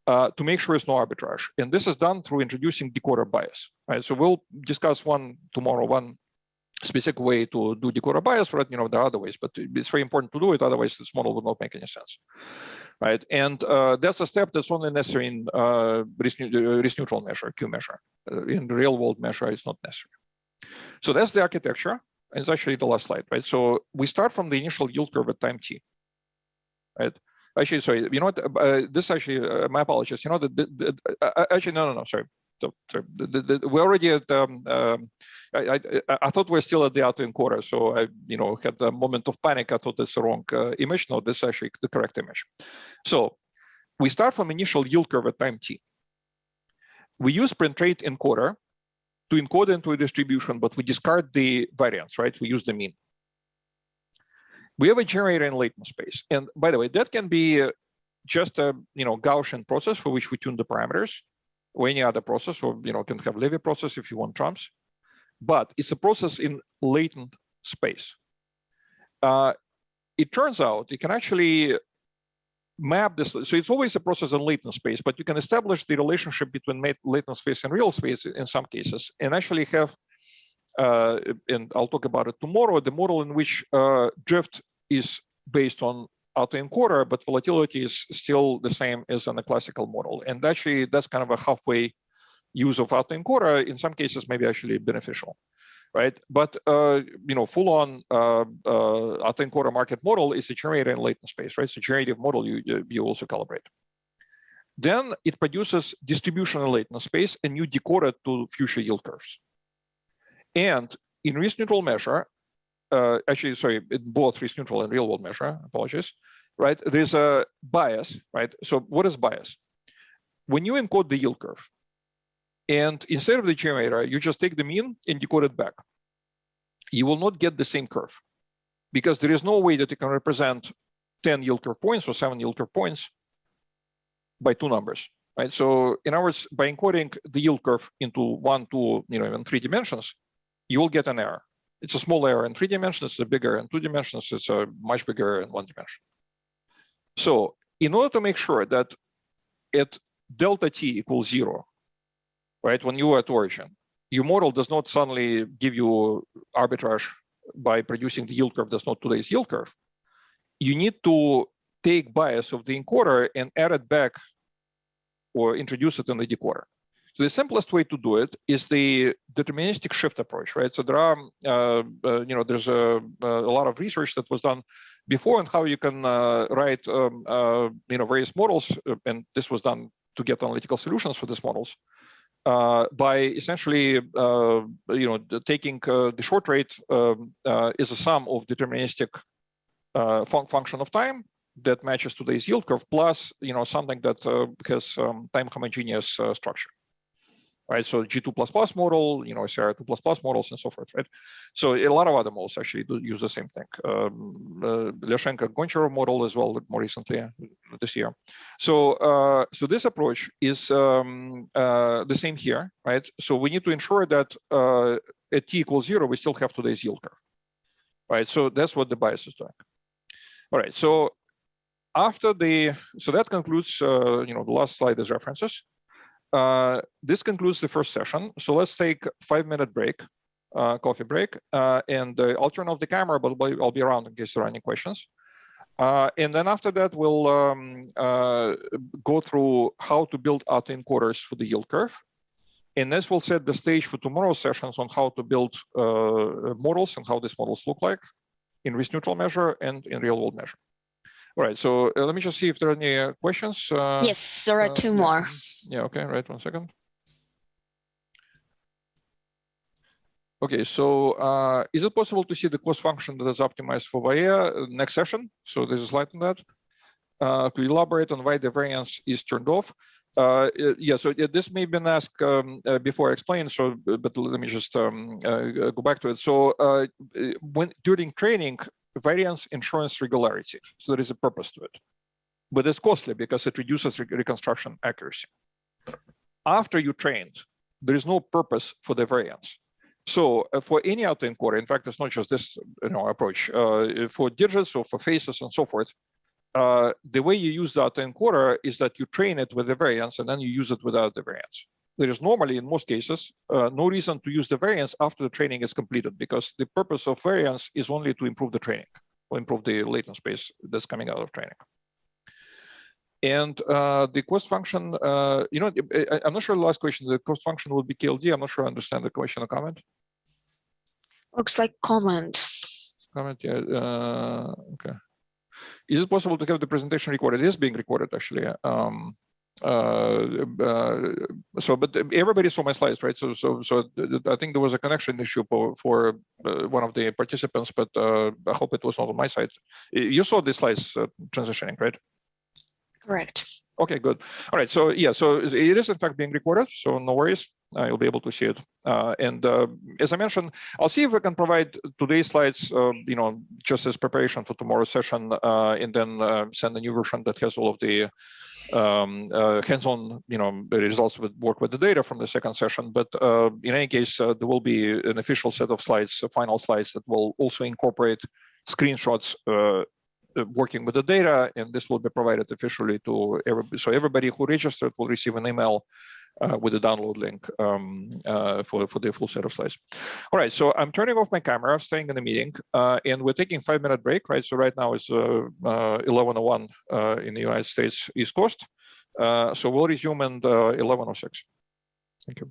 to make sure it's no arbitrage. And this is done through introducing decoder bias, right? So we'll discuss one specific way to do decoder bias, right? There are other ways, but it's very important to do it. Otherwise, this model would not make any sense, right? And that's a step that's only necessary in risk neutral measure, Q measure. In the real world measure, it's not necessary. So that's the architecture. And it's actually the last slide, right? So we start from the initial yield curve at time t, right? Actually, sorry, this actually, my apologies. Actually, no, sorry. We're already at, I thought we're still at the autoencoder. So I, had a moment of panic. I thought that's the wrong image. No, this is actually the correct image. So we start from initial yield curve at time t. We use print rate encoder to encode into a distribution, but we discard the variance, right? We use the mean. We have a generator in latent space. And by the way, that can be just a Gaussian process for which we tune the parameters, or any other process, or can have Levy process if you want trumps. But it's a process in latent space. It turns out it can actually map this. So it's always a process in latent space, but you can establish the relationship between latent space and real space in some cases, and actually have, and I'll talk about it tomorrow, the model in which drift is based on autoencoder, but volatility is still the same as in a classical model. And actually, that's kind of a halfway use of autoencoder. In some cases, maybe actually beneficial, right? But full-on autoencoder market model is a generator in latent space, right? It's a generative model you also calibrate. Then it produces distribution in latent space, and you decode it to future yield curves. And in risk-neutral measure, actually, sorry, in both risk-neutral and real-world measure, apologies, right? There's a bias, right? So what is bias? When you encode the yield curve, and instead of the generator, you just take the mean and decode it back, you will not get the same curve, because there is no way that you can represent 10 yield curve points or 7 yield curve points by 2 numbers, right? So in other words, by encoding the yield curve into 1, 2, even 3 dimensions, you will get an error. It's a small error in 3 dimensions, it's a bigger in 2 dimensions, it's a much bigger in 1 dimension. So in order to make sure that at delta t equals 0, right, when you are at origin, your model does not suddenly give you arbitrage by producing the yield curve that's not today's yield curve. You need to take bias of the encoder and add it back or introduce it in the decoder. So the simplest way to do it is the deterministic shift approach, right? So there are, there's a lot of research that was done before on how you can write, various models, and this was done to get analytical solutions for these models by essentially, taking the short rate is a sum of deterministic function of time that matches today's yield curve plus, something that has time homogeneous structure. Right, so G2++ model, CR2++ models, and so forth, right? So a lot of other models actually do use the same thing. Lyashenko-Goncharov model as well, more recently this year. So, so this approach is the same here, right? So we need to ensure that at t equals 0, we still have today's yield curve, right? So that's what the bias is doing. All right, so after so that concludes, the last slide is references. This concludes the first session. So let's take a 5-minute break, coffee break, and I'll turn off the camera, but I'll be around in case there are any questions. And then after that, we'll go through how to build autoencoders for the yield curve. And this will set the stage for tomorrow's sessions on how to build models and how these models look like in risk-neutral measure and in real-world measure. All right, so let me just see if there are any questions. Yes, there are 2 more. Yeah, okay, right, 1 second. Okay, so is it possible to see the cost function that is optimized for VAE next session? So there's a slide on that. Could you elaborate on why the variance is turned off? Yeah, so this may have been asked before I explained, so, but let me just go back to it. So during training, variance ensures regularity, so there is a purpose to it, but it's costly because it reduces reconstruction accuracy. After you trained, there is no purpose for the variance. So for any autoencoder, in fact, it's not just this approach. For digits or for faces and so forth, the way you use the autoencoder is that you train it with the variance and then you use it without the variance. There is normally, in most cases, no reason to use the variance after the training is completed, because the purpose of variance is only to improve the training or improve the latent space that's coming out of training. And the cost function, I'm not sure the last question, the cost function would be KLD. I'm not sure I understand the question or comment. Looks like comment. Comment, yeah, okay. Is it possible to have the presentation recorded? It is being recorded, actually. But everybody saw my slides, right? So I think there was a connection issue for one of the participants, but I hope it was not on my side. You saw the slides transitioning, right? Correct. Okay, good. All right, so yeah, so it is in fact being recorded, so no worries. You'll be able to see it. And as I mentioned, I'll see if I can provide today's slides, just as preparation for tomorrow's session, and then send a new version that has all of the hands-on, results with work with the data from the second session. But in any case, there will be an official set of slides, final slides that will also incorporate screenshots working with the data, and this will be provided officially to everybody. So everybody who registered will receive an email with a download link for the full set of slides. All right, so I'm turning off my camera, staying in the meeting, and we're taking a 5-minute break, right? So right now it's 11:01 in the United States East Coast. So we'll resume at 11:06. Thank you.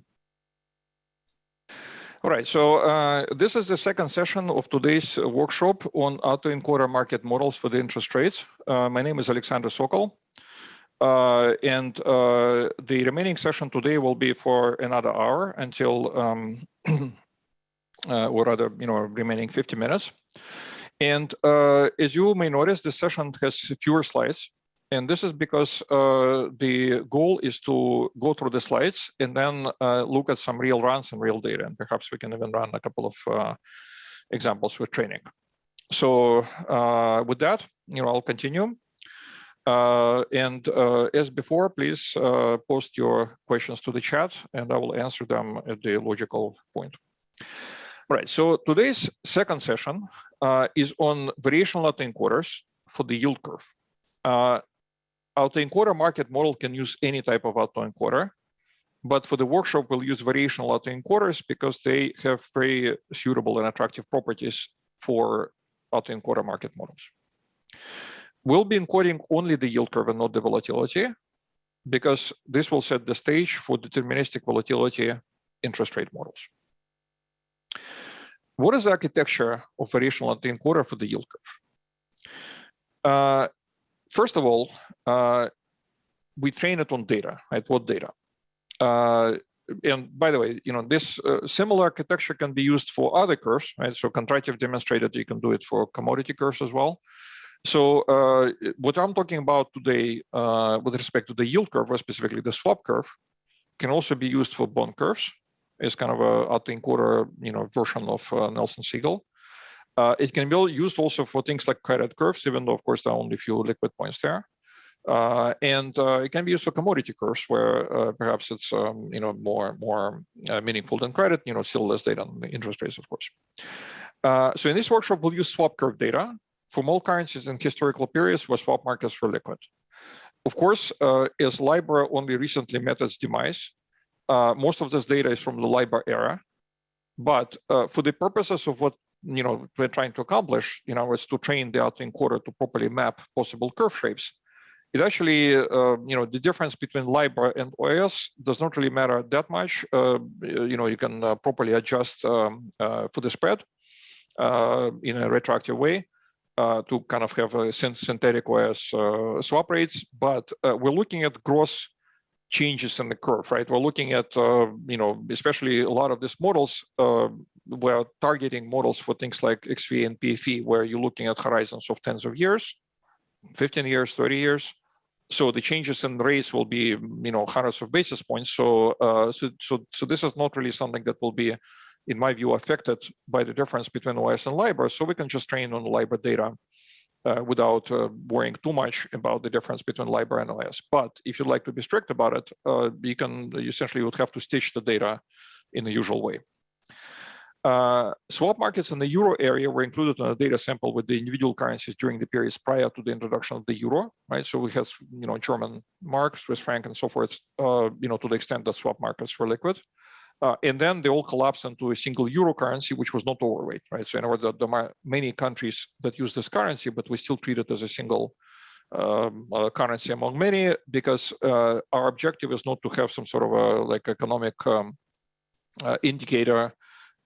All right, so this is the second session of today's workshop on autoencoder market models for the interest rates. My name is Alexander Sokol. And the remaining session today will be for another hour until, or rather, remaining 50 minutes. And as you may notice, this session has fewer slides. And this is because the goal is to go through the slides and then look at some real runs and real data. And perhaps we can even run a couple of examples with training. So with that, I'll continue. As before, please post your questions to the chat and I will answer them at the logical point. All right, so today's second session is on variational autoencoders for the yield curve. Autoencoder market model can use any type of autoencoder, but for the workshop, we'll use variational autoencoders because they have very suitable and attractive properties for autoencoder market models. We'll be encoding only the yield curve and not the volatility, because this will set the stage for deterministic volatility interest rate models. What is the architecture of variational autoencoder for the yield curve? First of all, we train it on data, right? What data? And by the way, this similar architecture can be used for other curves, right? So Contractive demonstrated you can do it for commodity curves as well. So what I'm talking about today with respect to the yield curve, or specifically the swap curve, can also be used for bond curves. It's kind of a autoencoder, version of Nelson-Siegel. It can be used also for things like credit curves, even though, of course, there are only a few liquid points there. And it can be used for commodity curves, where perhaps it's more meaningful than credit. Still less data on the interest rates, of course. So in this workshop, we'll use swap curve data from all currencies in historical periods where swap markets were liquid. Of course, as LIBOR only recently met its demise, most of this data is from the LIBOR era. But for the purposes of what we're trying to accomplish, is to train the autoencoder to properly map possible curve shapes. It actually, the difference between LIBOR and OAS does not really matter that much. You can properly adjust for the spread in a retroactive way. To kind of have a synthetic OAS swap rates, but we're looking at gross changes in the curve, right? We're looking at, especially a lot of these models, we're targeting models for things like XV and PFE, where you're looking at horizons of tens of years, 15 years, 30 years. So the changes in rates will be, hundreds of basis points. So this is not really something that will be, in my view, affected by the difference between OAS and LIBOR. So we can just train on the LIBOR data without worrying too much about the difference between LIBOR and OAS. But if you'd like to be strict about it, you essentially would have to stitch the data in the usual way. Swap markets in the euro area were included in a data sample with the individual currencies during the periods prior to the introduction of the euro, right? So we had, German mark, Swiss franc, and so forth, to the extent that swap markets were liquid. And then they all collapsed into a single euro currency, which was not overweight, right? So in other words, there are many countries that use this currency, but we still treat it as a single currency among many, because our objective is not to have some sort of a economic indicator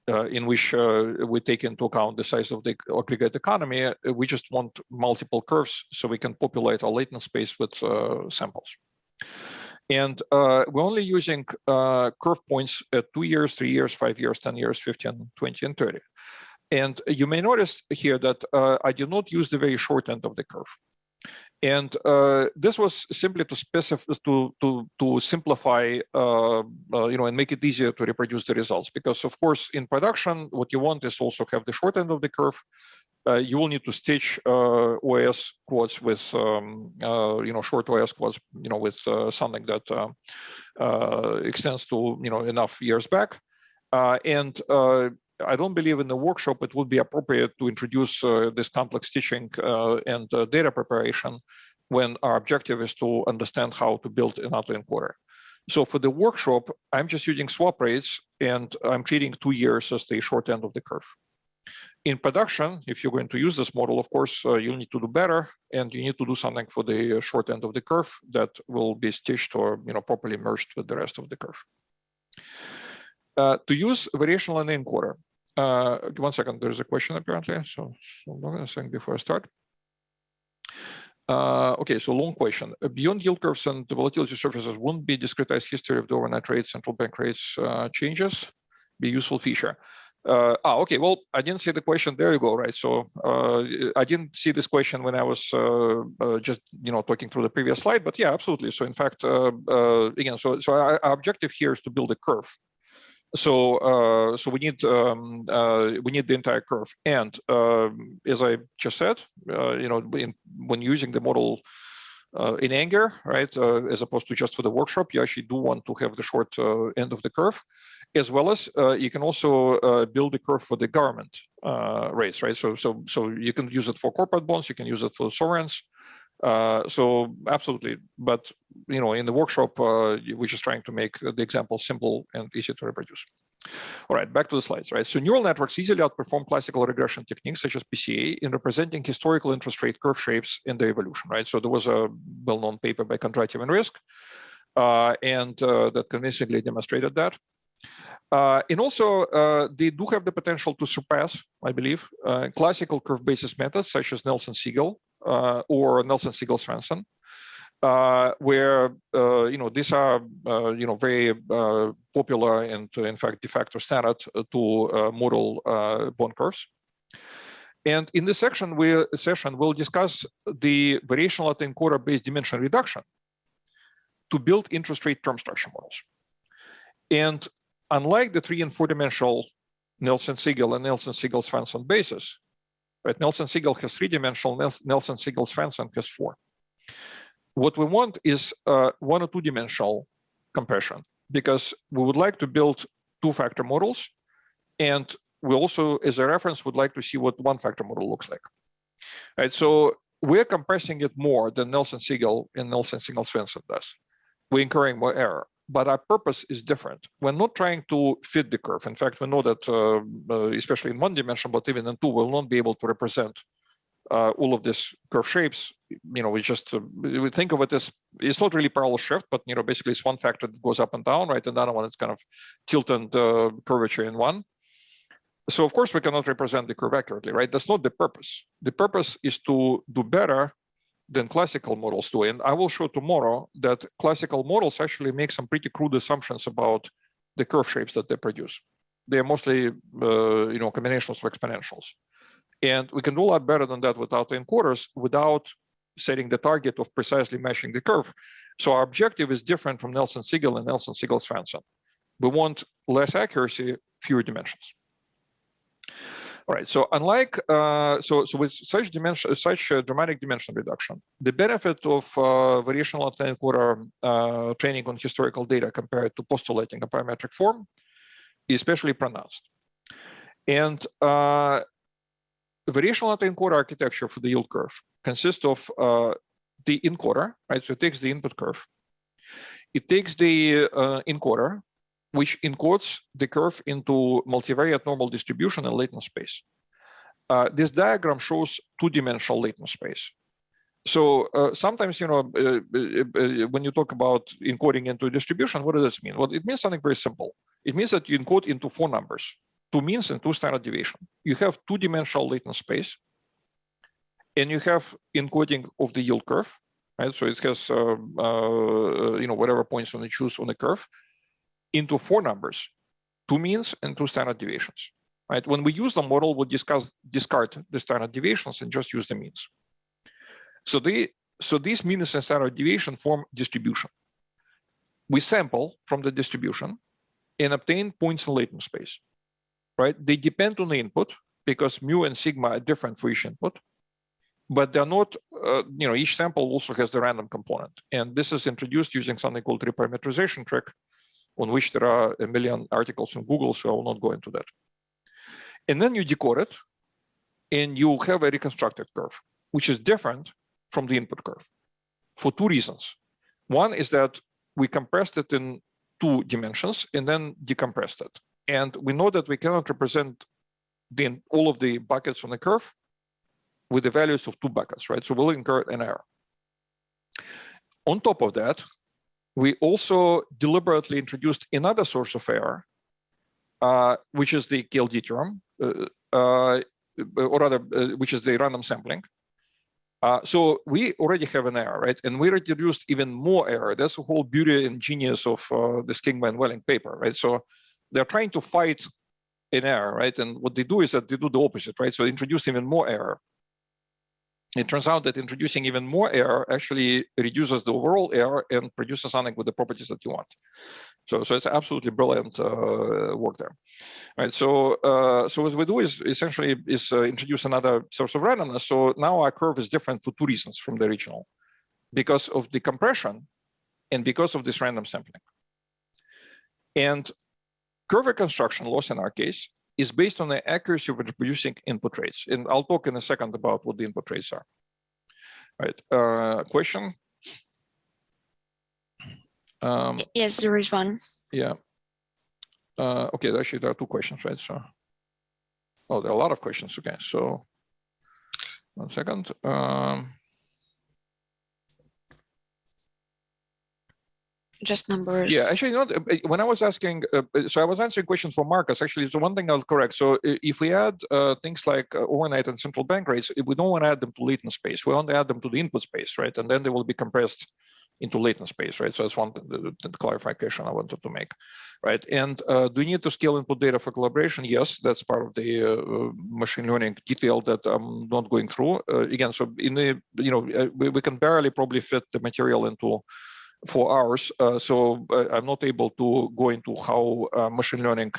in which we take into account the size of the aggregate economy. We just want multiple curves so we can populate our latent space with samples. And we're only using curve points at 2 years, 3 years, 5 years, 10 years, 15, 20, and 30. And you may notice here that I did not use the very short end of the curve. And this was simply to specify, to simplify, and make it easier to reproduce the results. Because of course, in production, what you want is also have the short end of the curve. You will need to stitch OAS quotes with, short OAS quotes, with something that extends to, enough years back. And I don't believe in the workshop it would be appropriate to introduce this complex stitching and data preparation when our objective is to understand how to build an autoencoder. So for the workshop, I'm just using swap rates, and I'm treating 2 years as the short end of the curve. In production, if you're going to use this model, of course, you'll need to do better, and you need to do something for the short end of the curve that will be stitched or properly merged with the rest of the curve. To use variational and encoder. 1 second, there's a question apparently, so one second before I start. Okay, so long question. Beyond yield curves and volatility surfaces, won't be discretized history of the overnight rates, central bank rates changes be a useful feature? Okay, well, I didn't see the question. There you go, right? So I didn't see this question when I was just talking through the previous slide, but yeah, absolutely. So in fact, again, so our objective here is to build a curve. So we need the entire curve, and as I just said, when using the model in anger, right, as opposed to just for the workshop, you actually do want to have the short end of the curve, as well as you can also build a curve for the government rates, right? So you can use it for corporate bonds, you can use it for sovereigns. So absolutely, but in the workshop, we're just trying to make the example simple and easy to reproduce. All right, back to the slides, right? So neural networks easily outperform classical regression techniques such as PCA in representing historical interest rate curve shapes in their evolution, right? So there was a well-known paper by Kondratev and Risk, and that convincingly demonstrated that. And also, they do have the potential to surpass, I believe, classical curve basis methods such as Nelson-Siegel or Nelson-Siegel-Svensson, where these are very popular and in fact de facto standard to model bond curves. And in this section, we'll discuss the variational autoencoder based dimension reduction to build interest rate term structure models. And unlike the 3- and 4-dimensional Nelson-Siegel and Nelson-Siegel-Svensson basis, right? Nelson-Siegel has 3-dimensional, Nelson-Siegel-Svensson has 4. What we want is 1- or 2-dimensional compression, because we would like to build 2-factor models, and we also, as a reference, would like to see what 1-factor model looks like. Right? So we're compressing it more than Nelson-Siegel and Nelson-Siegel-Svensson does. We're incurring more error, but our purpose is different. We're not trying to fit the curve. In fact, we know that, especially in 1 dimension, but even in 2, we'll not be able to represent all of these curve shapes. We just we think of it as, it's not really parallel shift, but basically it's 1 factor that goes up and down, right? And the other one is kind of tilt and curvature in 1. So of course we cannot represent the curve accurately, right? That's not the purpose. The purpose is to do better than classical models do. And I will show tomorrow that classical models actually make some pretty crude assumptions about the curve shapes that they produce. They are mostly combinations of exponentials. And we can do a lot better than that with autoencoders without setting the target of precisely matching the curve. So our objective is different from Nelson-Siegel and Nelson-Siegel-Svensson. We want less accuracy, fewer dimensions. All right. So unlike with such dramatic dimension reduction, the benefit of variational autoencoder training on historical data compared to postulating a parametric form is especially pronounced. And variational autoencoder architecture for the yield curve consists of the encoder, right? So it takes the input curve. It takes the encoder, which encodes the curve into multivariate normal distribution and latent space. This diagram shows 2-dimensional latent space. So sometimes, when you talk about encoding into a distribution, what does this mean? Well, it means something very simple. It means that you encode into 4 numbers, 2 means and 2 standard deviation. You have 2-dimensional latent space, and you have encoding of the yield curve, right? So it has, whatever points you want to choose on the curve, into 4 numbers, 2 means and 2 standard deviations, right? When we use the model, we'll discard the standard deviations and just use the means. So these means and standard deviation form distribution. We sample from the distribution and obtain points in latent space, right? They depend on the input because mu and sigma are different for each input, but they're not, each sample also has the random component. And this is introduced using something called reparameterization trick, on which there are a million articles on Google, so I will not go into that. And then you decode it, and you have a reconstructed curve, which is different from the input curve for two reasons. One is that we compressed it in 2 dimensions and then decompressed it. And we know that we cannot represent all of the buckets on the curve with the values of 2 buckets, right? So we'll incur an error. On top of that, we also deliberately introduced another source of error, which is the KLD term, or rather, which is the random sampling. So we already have an error, right? And we introduced even more error. That's the whole beauty and genius of the Skingman and Welling paper, right? So they're trying to fight an error, right? And what they do is that they do the opposite, right? So they introduce even more error. It turns out that introducing even more error actually reduces the overall error and produces something with the properties that you want. So it's absolutely brilliant work there, right? So what we do is essentially introduce another source of randomness. So now our curve is different for 2 reasons from the original, because of the compression and because of this random sampling. And curve reconstruction loss in our case is based on the accuracy of reproducing input rates. And I'll talk in a second about what the input rates are. Right, question? Yes, there is one. Yeah. Okay, actually there are 2 questions, right? So, oh, there are a lot of questions. Okay, so 1 second. Just numbers. Yeah, actually, not when I was asking, so I was answering questions for Marcus. Actually, so one thing I'll correct. So if we add things like overnight and central bank rates, we don't want to add them to latent space. We want to add them to the input space, right? And then they will be compressed into latent space, right? So that's one the clarification I wanted to make, right? And do you need to scale input data for collaboration? Yes, that's part of the machine learning detail that I'm not going through. Again, so in the, we can barely probably fit the material into 4 hours. So I'm not able to go into how machine learning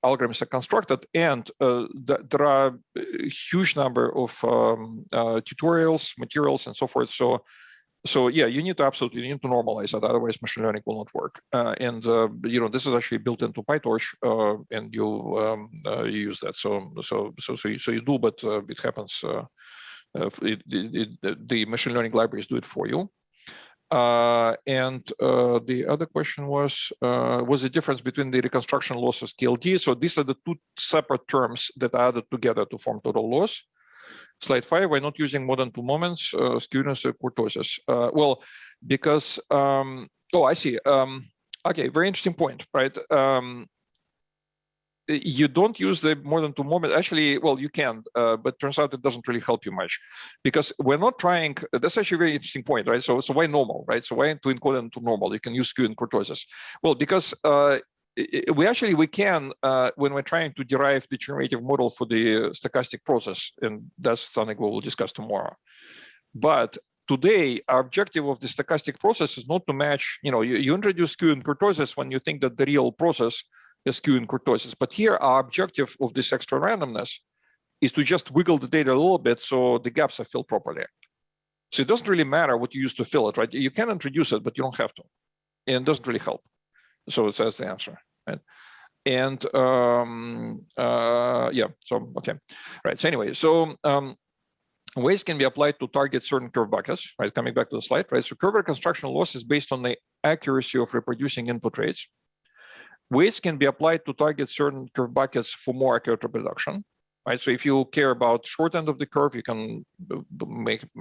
algorithms are constructed. And there are a huge number of tutorials, materials, and so forth. So yeah, you need to normalize that. Otherwise, machine learning will not work. And this is actually built into PyTorch, and you use that. So you do, but it happens. The machine learning libraries do it for you. And the other question was the difference between the reconstruction losses KLD. So these are the 2 separate terms that are added together to form total loss. Slide 5, we're not using more than 2 moments, skewness or kurtosis. Well, because, oh, I see. Okay, very interesting point, right? You don't use the more than 2 moments. Actually, well, you can, but turns out it doesn't really help you much, because we're not trying. That's actually a very interesting point, right? So why normal, right? So why to encode into normal? You can use skew and kurtosis. Well, because we can when we're trying to derive the generative model for the stochastic process, and that's something we will discuss tomorrow. But today, our objective of the stochastic process is not to match. You introduce skew and kurtosis when you think that the real process is skew and kurtosis. But here, our objective of this extra randomness is to just wiggle the data a little bit so the gaps are filled properly. So it doesn't really matter what you use to fill it, right? You can introduce it, but you don't have to. And it doesn't really help. So that's the answer, right? And yeah, so, okay. Right, so anyway, so ways can be applied to target certain curve buckets, right? Coming back to the slide, right? So curve reconstruction loss is based on the accuracy of reproducing input rates. Weights can be applied to target certain curve buckets for more accurate reproduction, right? So if you care about short end of the curve, you can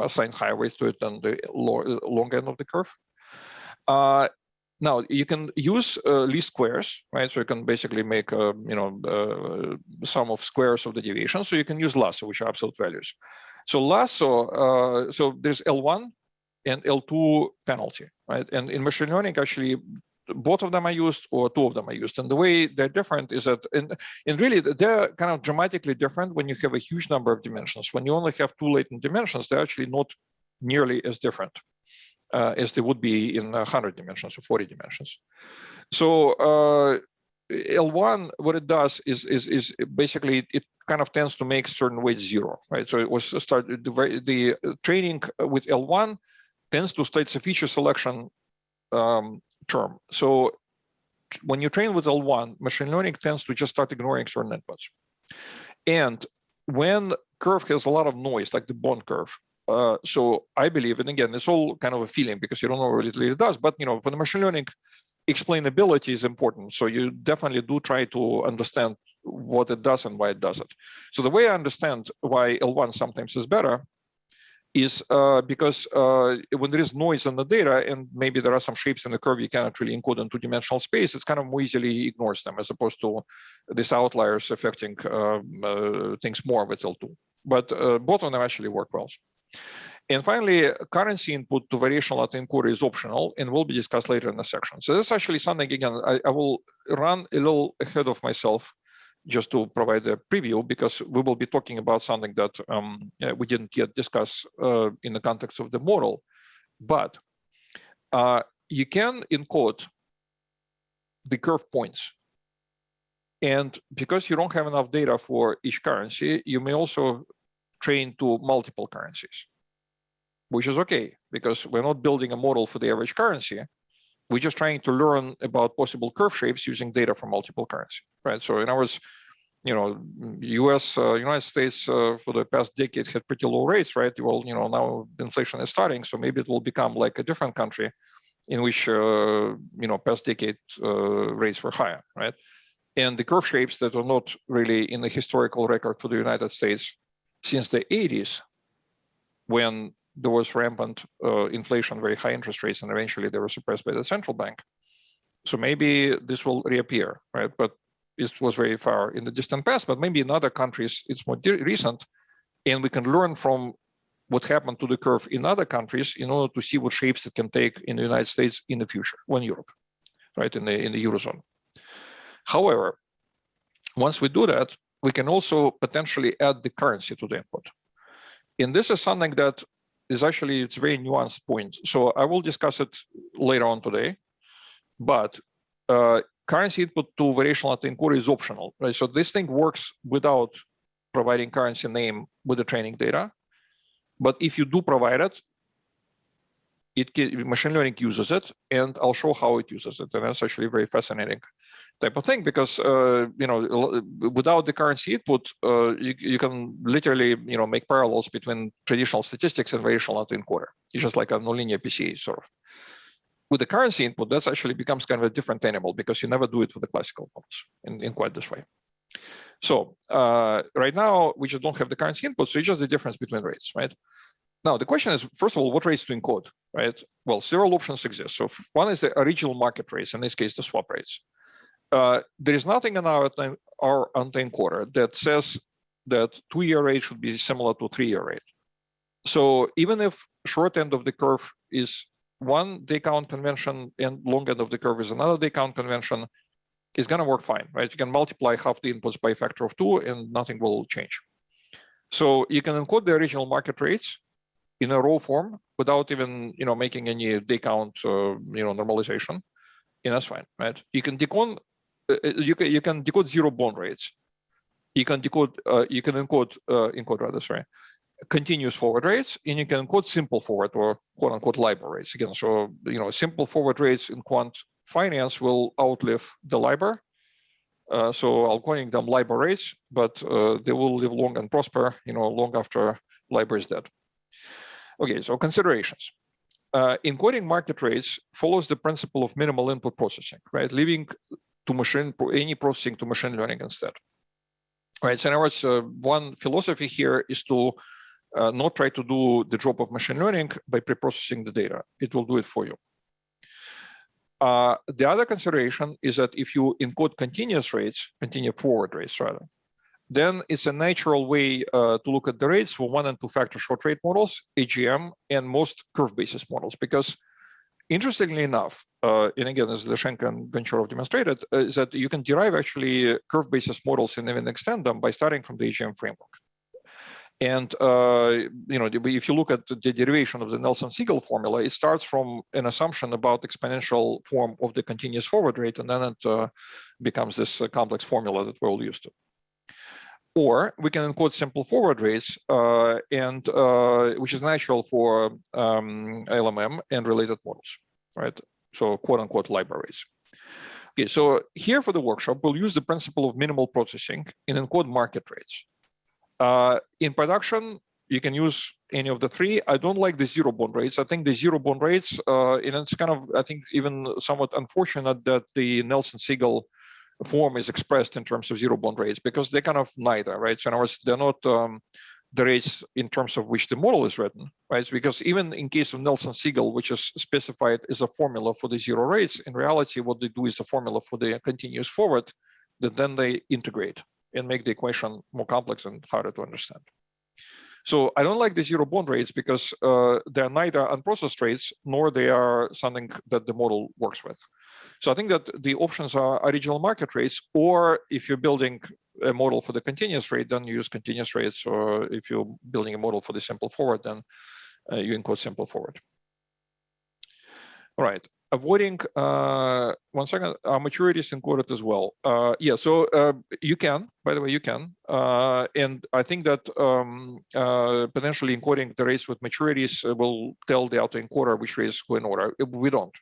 assign higher weights to it than the long end of the curve. Now you can use least squares, right? So you can basically make sum of squares of the deviation. So you can use lasso, which are absolute values. So lasso, so there's L1 and L2 penalty, right? And in machine learning, actually, both of them are used or 2 of them are used. And the way they're different is that, and really they're kind of dramatically different when you have a huge number of dimensions. When you only have 2 latent dimensions, they're actually not nearly as different as they would be in 100 dimensions or 40 dimensions. So L1, what it does is basically it kind of tends to make certain weights 0, right? So it was started the training with L1 tends to state a feature selection term. So when you train with L1, machine learning tends to just start ignoring certain inputs. And when curve has a lot of noise, like the bond curve, so I believe, and again, it's all kind of a feeling because you don't know what it really does, but for the machine learning, explainability is important. So you definitely do try to understand what it does and why it does it. So the way I understand why L1 sometimes is better is because when there is noise in the data and maybe there are some shapes in the curve you cannot really encode in two-dimensional space, it's kind of more easily ignores them as opposed to these outliers affecting things more with L2. But both of them actually work well. And finally, currency input to variational autoencoder is optional and will be discussed later in the section. So this is actually something, again, I will run a little ahead of myself just to provide a preview, because we will be talking about something that we didn't yet discuss in the context of the model. But you can encode the curve points. And because you don't have enough data for each currency, you may also train to multiple currencies, which is okay, because we're not building a model for the average currency. We're just trying to learn about possible curve shapes using data from multiple currency, right? So in other words, United States for the past decade had pretty low rates, right? Well, now inflation is starting, so maybe it will become like a different country in which, past decade rates were higher, right? And the curve shapes that are not really in the historical record for the United States since the 80s, when there was rampant inflation, very high interest rates, and eventually they were suppressed by the central bank. So maybe this will reappear, right? But it was very far in the distant past, but maybe in other countries it's more recent, and we can learn from what happened to the curve in other countries in order to see what shapes it can take in the United States in the future, or in Europe, right, in the Eurozone. However, once we do that, we can also potentially add the currency to the input. And this is something that is actually, it's a very nuanced point. So I will discuss it later on today, but currency input to variational autoencoder is optional, right? So this thing works without providing currency name with the training data. But if you do provide it, machine learning uses it, and I'll show how it uses it. And that's actually a very fascinating type of thing, because without the currency input, you can literally make parallels between traditional statistics and variational autoencoder. It's just like a nonlinear PCA sort of. With the currency input, that actually becomes kind of a different animal, because you never do it for the classical models in quite this way. So right now, we just don't have the currency input, so it's just the difference between rates, right? Now, the question is, first of all, what rates to encode, right? Well, several options exist. So one is the original market rates, in this case, the swap rates. There is nothing in our autoencoder that says that 2-year rate should be similar to 3-year rate. So even if short end of the curve is one day count convention and long end of the curve is another day count convention, it's going to work fine, right? You can multiply half the inputs by a factor of 2 and nothing will change. So you can encode the original market rates in a raw form without even making any day count normalization, and that's fine, right? You can decode zero bond rates. You can encode continuous forward rates, and you can encode simple forward, or quote unquote LIBOR rates. Again, so simple forward rates in quant finance will outlive the LIBOR. So I'm calling them LIBOR rates, but they will live long and prosper, long after LIBOR is dead. Okay, so considerations. Encoding market rates follows the principle of minimal input processing, right? Leaving to any processing to machine learning instead. Right. So in other words, one philosophy here is to not try to do the job of machine learning by preprocessing the data. It will do it for you. The other consideration is that if you encode continuous forward rates rather, then it's a natural way to look at the rates for 1- and 2-factor short rate models, AGM, and most curve basis models. Because interestingly enough, and again, as Leshenko and Goncharov demonstrated, is that you can derive actually curve basis models and even extend them by starting from the AGM framework. And if you look at the derivation of the Nelson-Siegel formula, it starts from an assumption about exponential form of the continuous forward rate, and then it becomes this complex formula that we're all used to. Or we can encode simple forward rates, which is natural for LMM and related models, right? So quote unquote LIBOR rates. Okay, so here for the workshop, we'll use the principle of minimal processing and encode market rates. In production, you can use any of the three. I don't like the zero bond rates. I think the zero bond rates, and it's kind of, I think, even somewhat unfortunate that the Nelson-Siegel form is expressed in terms of zero bond rates, because they're kind of neither, right? So in other words, they're not the rates in terms of which the model is written, right? Because even in case of Nelson-Siegel, which is specified as a formula for the zero rates, in reality, what they do is a formula for the continuous forward that then they integrate and make the equation more complex and harder to understand. So I don't like the zero bond rates because they're neither unprocessed rates nor they are something that the model works with. So I think that the options are original market rates, or if you're building a model for the continuous rate, then you use continuous rates, or if you're building a model for the simple forward, then you encode simple forward. All right, avoiding, one second, maturity is encoded as well. Yeah, so you can, by the way, you can. And I think that potentially encoding the rates with maturities will tell the autoencoder which rates go in order. We don't,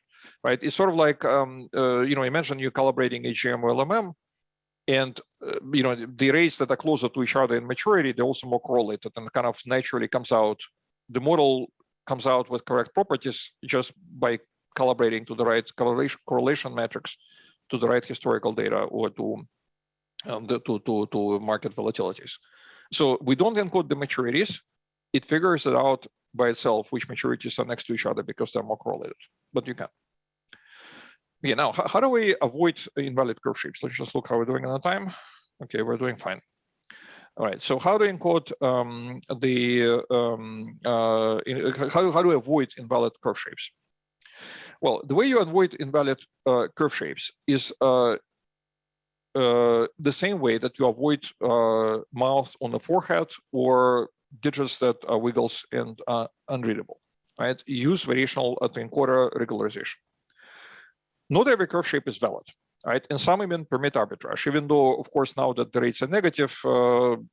right? It's sort of like, imagine you're calibrating AGM or LMM, and the rates that are closer to each other in maturity, they're also more correlated and kind of naturally comes out. The model comes out with correct properties just by calibrating to the right correlation metrics, to the right historical data, or to market volatilities. So we don't encode the maturities. It figures it out by itself which maturities are next to each other because they're more correlated, but you can. Okay, now how do we avoid invalid curve shapes? Let's just look how we're doing on the time. Okay, we're doing fine. All right, so how to encode how do we avoid invalid curve shapes? Well, the way you avoid invalid curve shapes is the same way that you avoid mouth on the forehead or digits that are wiggles and unreadable, right? Use variational autoencoder regularization. Not every curve shape is valid, right? And some even permit arbitrage, even though, of course, now that the rates are negative, some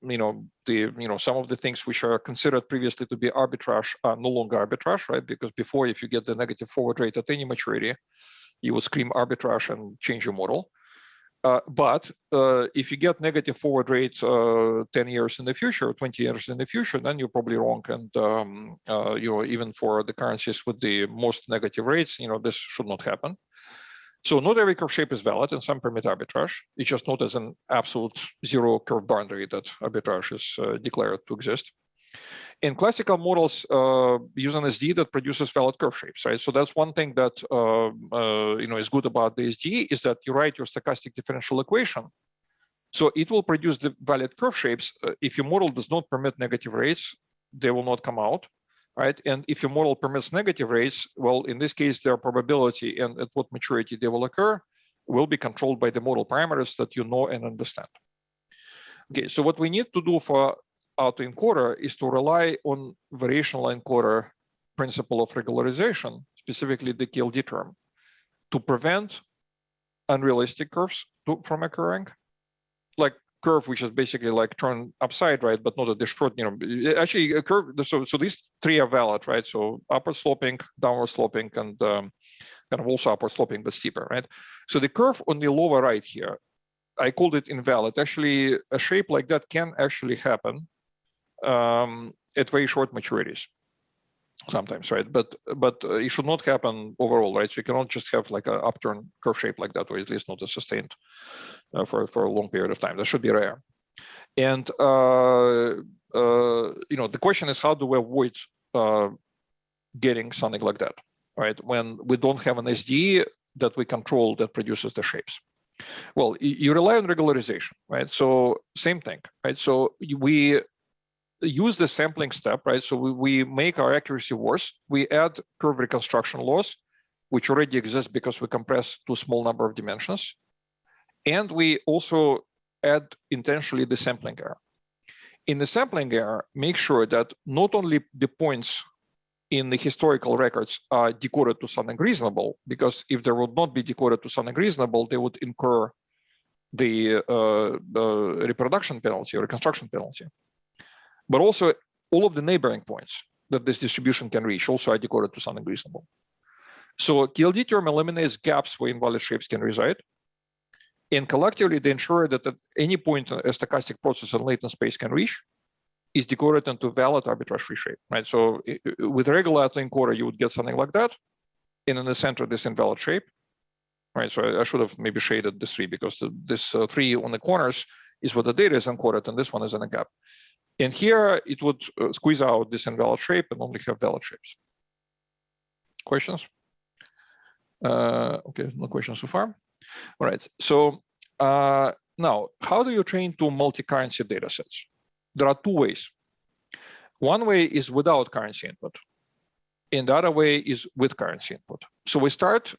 of the things which are considered previously to be arbitrage are no longer arbitrage, right? Because before, if you get the negative forward rate at any maturity, you would scream arbitrage and change your model. But if you get negative forward rate 10 years in the future, 20 years in the future, then you're probably wrong. And even for the currencies with the most negative rates, this should not happen. So not every curve shape is valid, and some permit arbitrage. It's just not as an absolute zero curve boundary that arbitrage is declared to exist. In classical models, use an SD that produces valid curve shapes, right? So that's one thing that is good about the SD, is that you write your stochastic differential equation. So it will produce the valid curve shapes. If your model does not permit negative rates, they will not come out. Right? And if your model permits negative rates, well, in this case, their probability and at what maturity they will occur will be controlled by the model parameters that you know and understand. Okay, so what we need to do for autoencoder is to rely on variational encoder principle of regularization, specifically the KLD term, to prevent unrealistic curves from occurring, like curve which is basically like turned upside, right, but not at the short, actually a curve. So these three are valid, right? So upward sloping, downward sloping, and kind of also upward sloping but steeper, right? So the curve on the lower right here, I called it invalid. Actually, a shape like that can actually happen at very short maturities sometimes, right? But it should not happen overall, right? So you cannot just have like an upturn curve shape like that, or at least not a sustained for a long period of time. That should be rare. And the question is, how do we avoid getting something like that, right? When we don't have an SD that we control that produces the shapes. Well, you rely on regularization, right? So same thing, right? So we use the sampling step, right? So we make our accuracy worse. We add curve reconstruction loss, which already exists because we compress to a small number of dimensions. And we also add intentionally the sampling error. In the sampling error, make sure that not only the points in the historical records are decoded to something reasonable, because if they would not be decoded to something reasonable, they would incur the reproduction penalty or reconstruction penalty. But also all of the neighboring points that this distribution can reach also are decoded to something reasonable. So KLD term eliminates gaps where invalid shapes can reside. And collectively, they ensure that at any point a stochastic process in latent space can reach, is decoded into valid arbitrage-free shape, right? So with a regular autoencoder, you would get something like that, and in the center, this invalid shape, right? So I should have maybe shaded this 3 because this 3 on the corners is what the data is encoded, and this one is in a gap. And here, it would squeeze out this invalid shape and only have valid shapes. Questions? Okay, no questions so far. All right, so now, how do you train to multi-currency data sets? There are 2 ways. One way is without currency input, and the other way is with currency input. So we start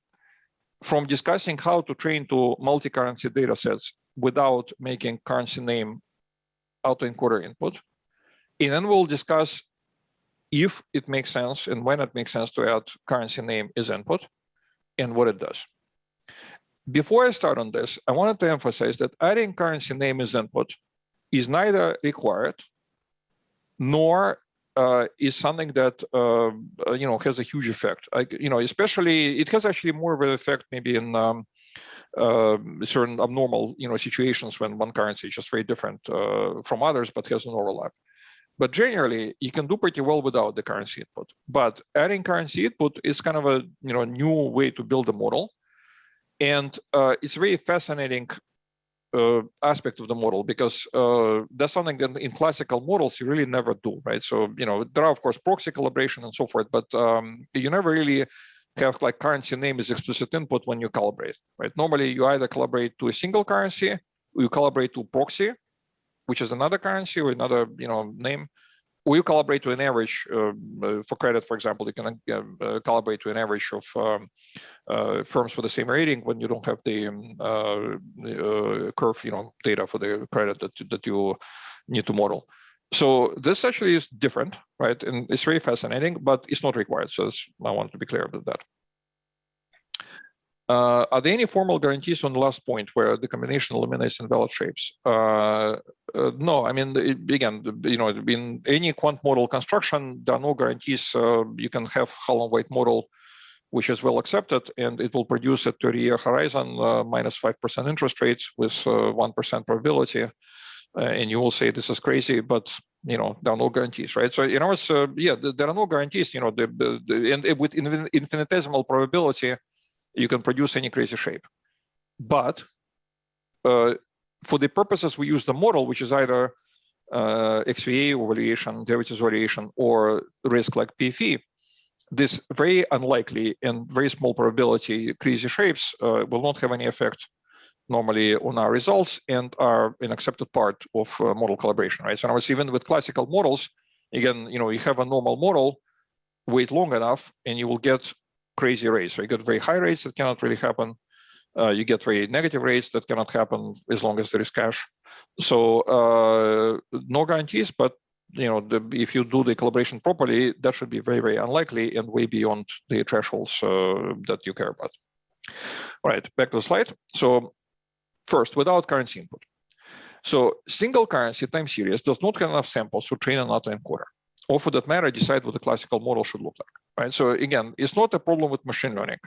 from discussing how to train to multi-currency data sets without making currency name autoencoder input. And then we'll discuss if it makes sense and when it makes sense to add currency name as input and what it does. Before I start on this, I wanted to emphasize that adding currency name as input is neither required nor is something that has a huge effect. Especially it has actually more of an effect maybe in certain abnormal situations when one currency is just very different from others but has an overlap. But generally, you can do pretty well without the currency input. But adding currency input is kind of a new way to build a model, and it's a very fascinating aspect of the model because that's something that in classical models you really never do, right? So there are of course proxy calibration and so forth, but you never really have like currency name as explicit input when you calibrate, right? Normally you either calibrate to a single currency, or you calibrate to proxy, which is another currency or another name, or you calibrate to an average for credit, for example. You can calibrate to an average of firms for the same rating when you don't have the curve data for the credit that you need to model. So this actually is different, right? And it's very fascinating, but it's not required. So I want to be clear about that. Are there any formal guarantees on the last point where the combination eliminates invalid shapes? No, I mean, again, in any quant model construction, there are no guarantees. You can have Hull and White model, which is well accepted, and it will produce a 30-year horizon, minus 5% interest rate with 1% probability. And you will say this is crazy, but there are no guarantees, right? So there are no guarantees. And with infinitesimal probability, you can produce any crazy shape. But for the purposes we use the model, which is either XVA or variation, derivatives variation, or risk like PFE, this very unlikely and very small probability crazy shapes will not have any effect normally on our results and are an accepted part of model calibration, right? So in other words, even with classical models, again, you have a normal model, wait long enough, and you will get crazy rates. So you get very high rates that cannot really happen. You get very negative rates that cannot happen as long as there is cash. So no guarantees, but if you do the calibration properly, that should be very, very unlikely and way beyond the thresholds that you care about. All right, back to the slide. So first, without currency input. So single currency time series does not have enough samples to train an autoencoder, or for that matter, decide what the classical model should look like, right? So again, it's not a problem with machine learning.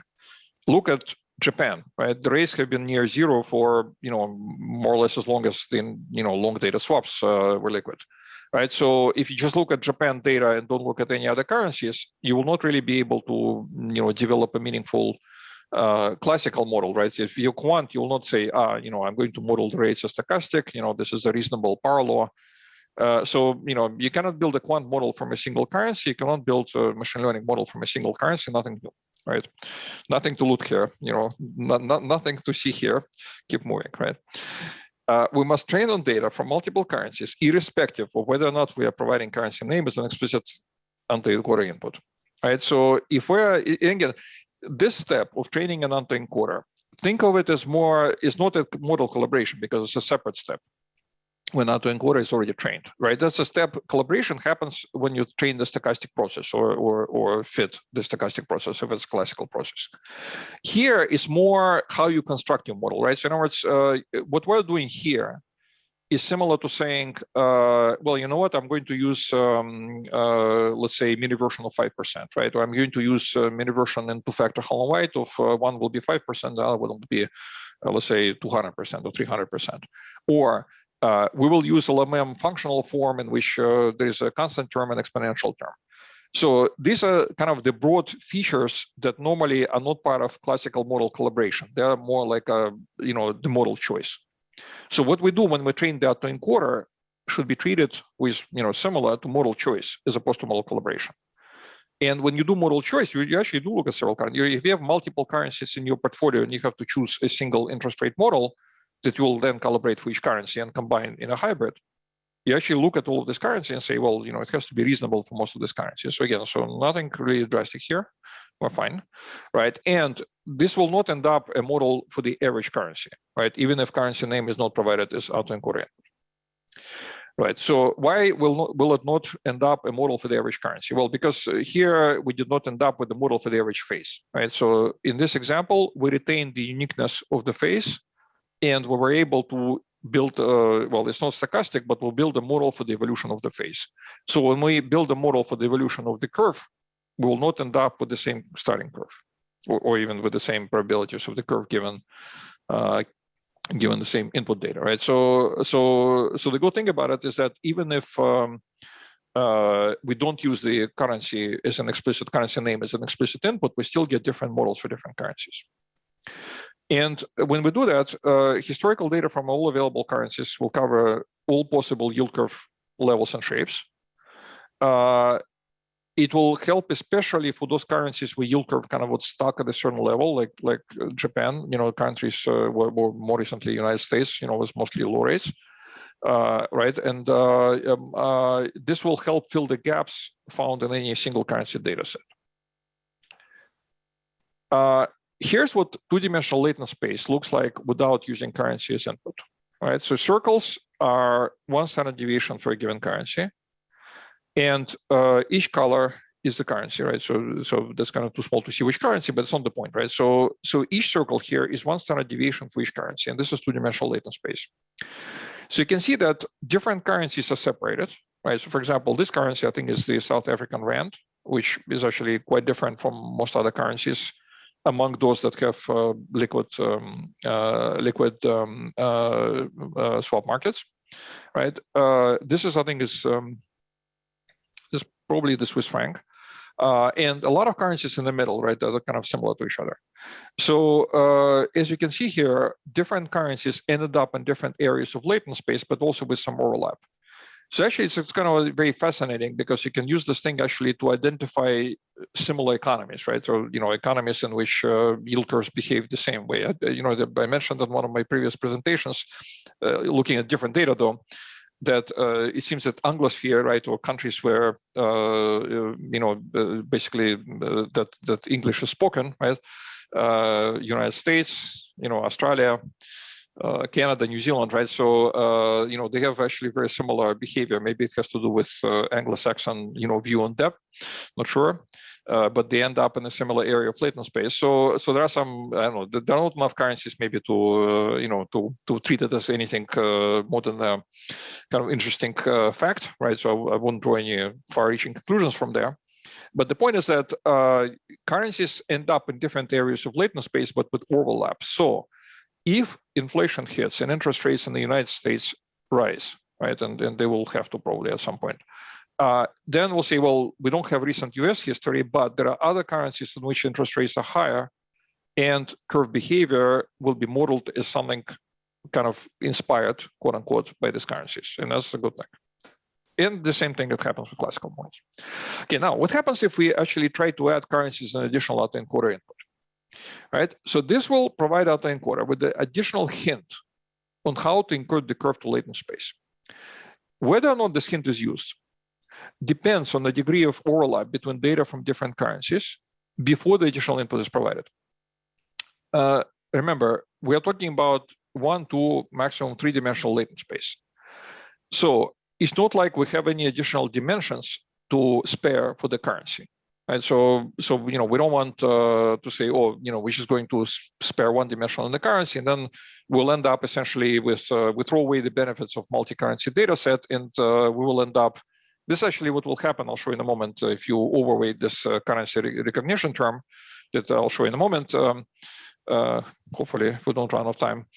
Look at Japan, right? The rates have been near zero for, more or less as long as the, long data swaps were liquid, right? So if you just look at Japan data and don't look at any other currencies, you will not really be able to, develop a meaningful classical model, right? If you quant, you will not say, I'm going to model the rates as stochastic, this is a reasonable power law. So, you cannot build a quant model from a single currency. You cannot build a machine learning model from a single currency, nothing new, right? Nothing to loot here, nothing to see here. Keep moving, right? We must train on data from multiple currencies, irrespective of whether or not we are providing currency name as an explicit autoencoder input, right? So if we're, again, this step of training an autoencoder, think of it as it's not a model calibration because it's a separate step when autoencoder is already trained, right? That's a step. Calibration happens when you train the stochastic process or fit the stochastic process if it's a classical process. Here is more how you construct your model, right? So in other words, what we're doing here is similar to saying, well, you know what, I'm going to use, let's say, mini version of 5%, right? Or I'm going to use mini version in two-factor Hull and White of one will be 5%, the other will be, let's say, 200% or 300%. Or We will use LMM functional form in which there is a constant term and exponential term. So these are kind of the broad features that normally are not part of classical model calibration. They are more like the model choice. So what we do when we train the autoencoder should be treated with similar to model choice as opposed to model calibration. And when you do model choice, you actually do look at several currencies. If you have multiple currencies in your portfolio and you have to choose a single interest rate model that you will then calibrate for each currency and combine in a hybrid, you actually look at all of this currency and say, well, it has to be reasonable for most of these currencies. So again, so nothing really drastic here. We're fine, right? And this will not end up a model for the average currency, right? Even if currency name is not provided as autoencoder input. Right. So why will it not end up a model for the average currency? Well, because here we did not end up with the model for the average phase. Right. So in this example, we retain the uniqueness of the phase, and we were able to build. Well, it's not stochastic, but we'll build a model for the evolution of the phase. So when we build a model for the evolution of the curve, we will not end up with the same starting curve, or even with the same probabilities of the curve given the same input data, right? So the good thing about it is that even if we don't use the currency as an explicit currency name as an explicit input, we still get different models for different currencies. And when we do that, historical data from all available currencies will cover all possible yield curve levels and shapes. It will help, especially for those currencies where yield curve kind of was stuck at a certain level, like Japan, countries, or more recently United States, was mostly low rates, right? And this will help fill the gaps found in any single currency data set. Here's what two-dimensional latent space looks like without using currency as input, right? So circles are one standard deviation for a given currency. And each color is the currency, right? So that's kind of too small to see which currency, but it's not the point, right? So each circle here is one standard deviation for each currency, and this is two-dimensional latent space. So you can see that different currencies are separated, right? So for example, this currency I think is the South African rand, which is actually quite different from most other currencies among those that have liquid swap markets, right? This is I think is probably the Swiss franc, and a lot of currencies in the middle, right, that are kind of similar to each other. So as you can see here, different currencies ended up in different areas of latent space, but also with some overlap. So actually, it's kind of very fascinating because you can use this thing actually to identify similar economies, right? So, economies in which yield curves behave the same way. I mentioned in one of my previous presentations, looking at different data though, that it seems that Anglosphere, right, or countries where basically that English is spoken, right, United States, Australia, Canada, New Zealand, right? So they have actually very similar behavior. Maybe it has to do with Anglo-Saxon, view on depth. Not sure. But they end up in a similar area of latent space. So there are some, I don't know, there are not enough currencies maybe to to treat it as anything more than a kind of interesting fact, right? So I wouldn't draw any far-reaching conclusions from there. But the point is that currencies end up in different areas of latent space, but with overlap. So if inflation hits and interest rates in the United States rise, right, and they will have to probably at some point, then we'll say, well, we don't have recent US history, but there are other currencies in which interest rates are higher and curve behavior will be modeled as something kind of inspired, quote unquote, by these currencies. And that's a good thing. And the same thing that happens with classical models. Okay, now what happens if we actually try to add currencies and additional autoencoder input? Right, so this will provide autoencoder with the additional hint on how to encode the curve to latent space. Whether or not this hint is used depends on the degree of overlap between data from different currencies before the additional input is provided. Remember, we are talking about 1, 2, maximum 3-dimensional latent space. So it's not like we have any additional dimensions to spare for the currency. Right, so we don't want to say, oh, we're just going to spare 1 dimension on the currency, and then we'll end up essentially with we throw away the benefits of multi-currency data set, and we will end up. This is actually what will happen. I'll show you in a moment if you overweight this currency recognition term that I'll show you in a moment. Hopefully, if we don't run out of time.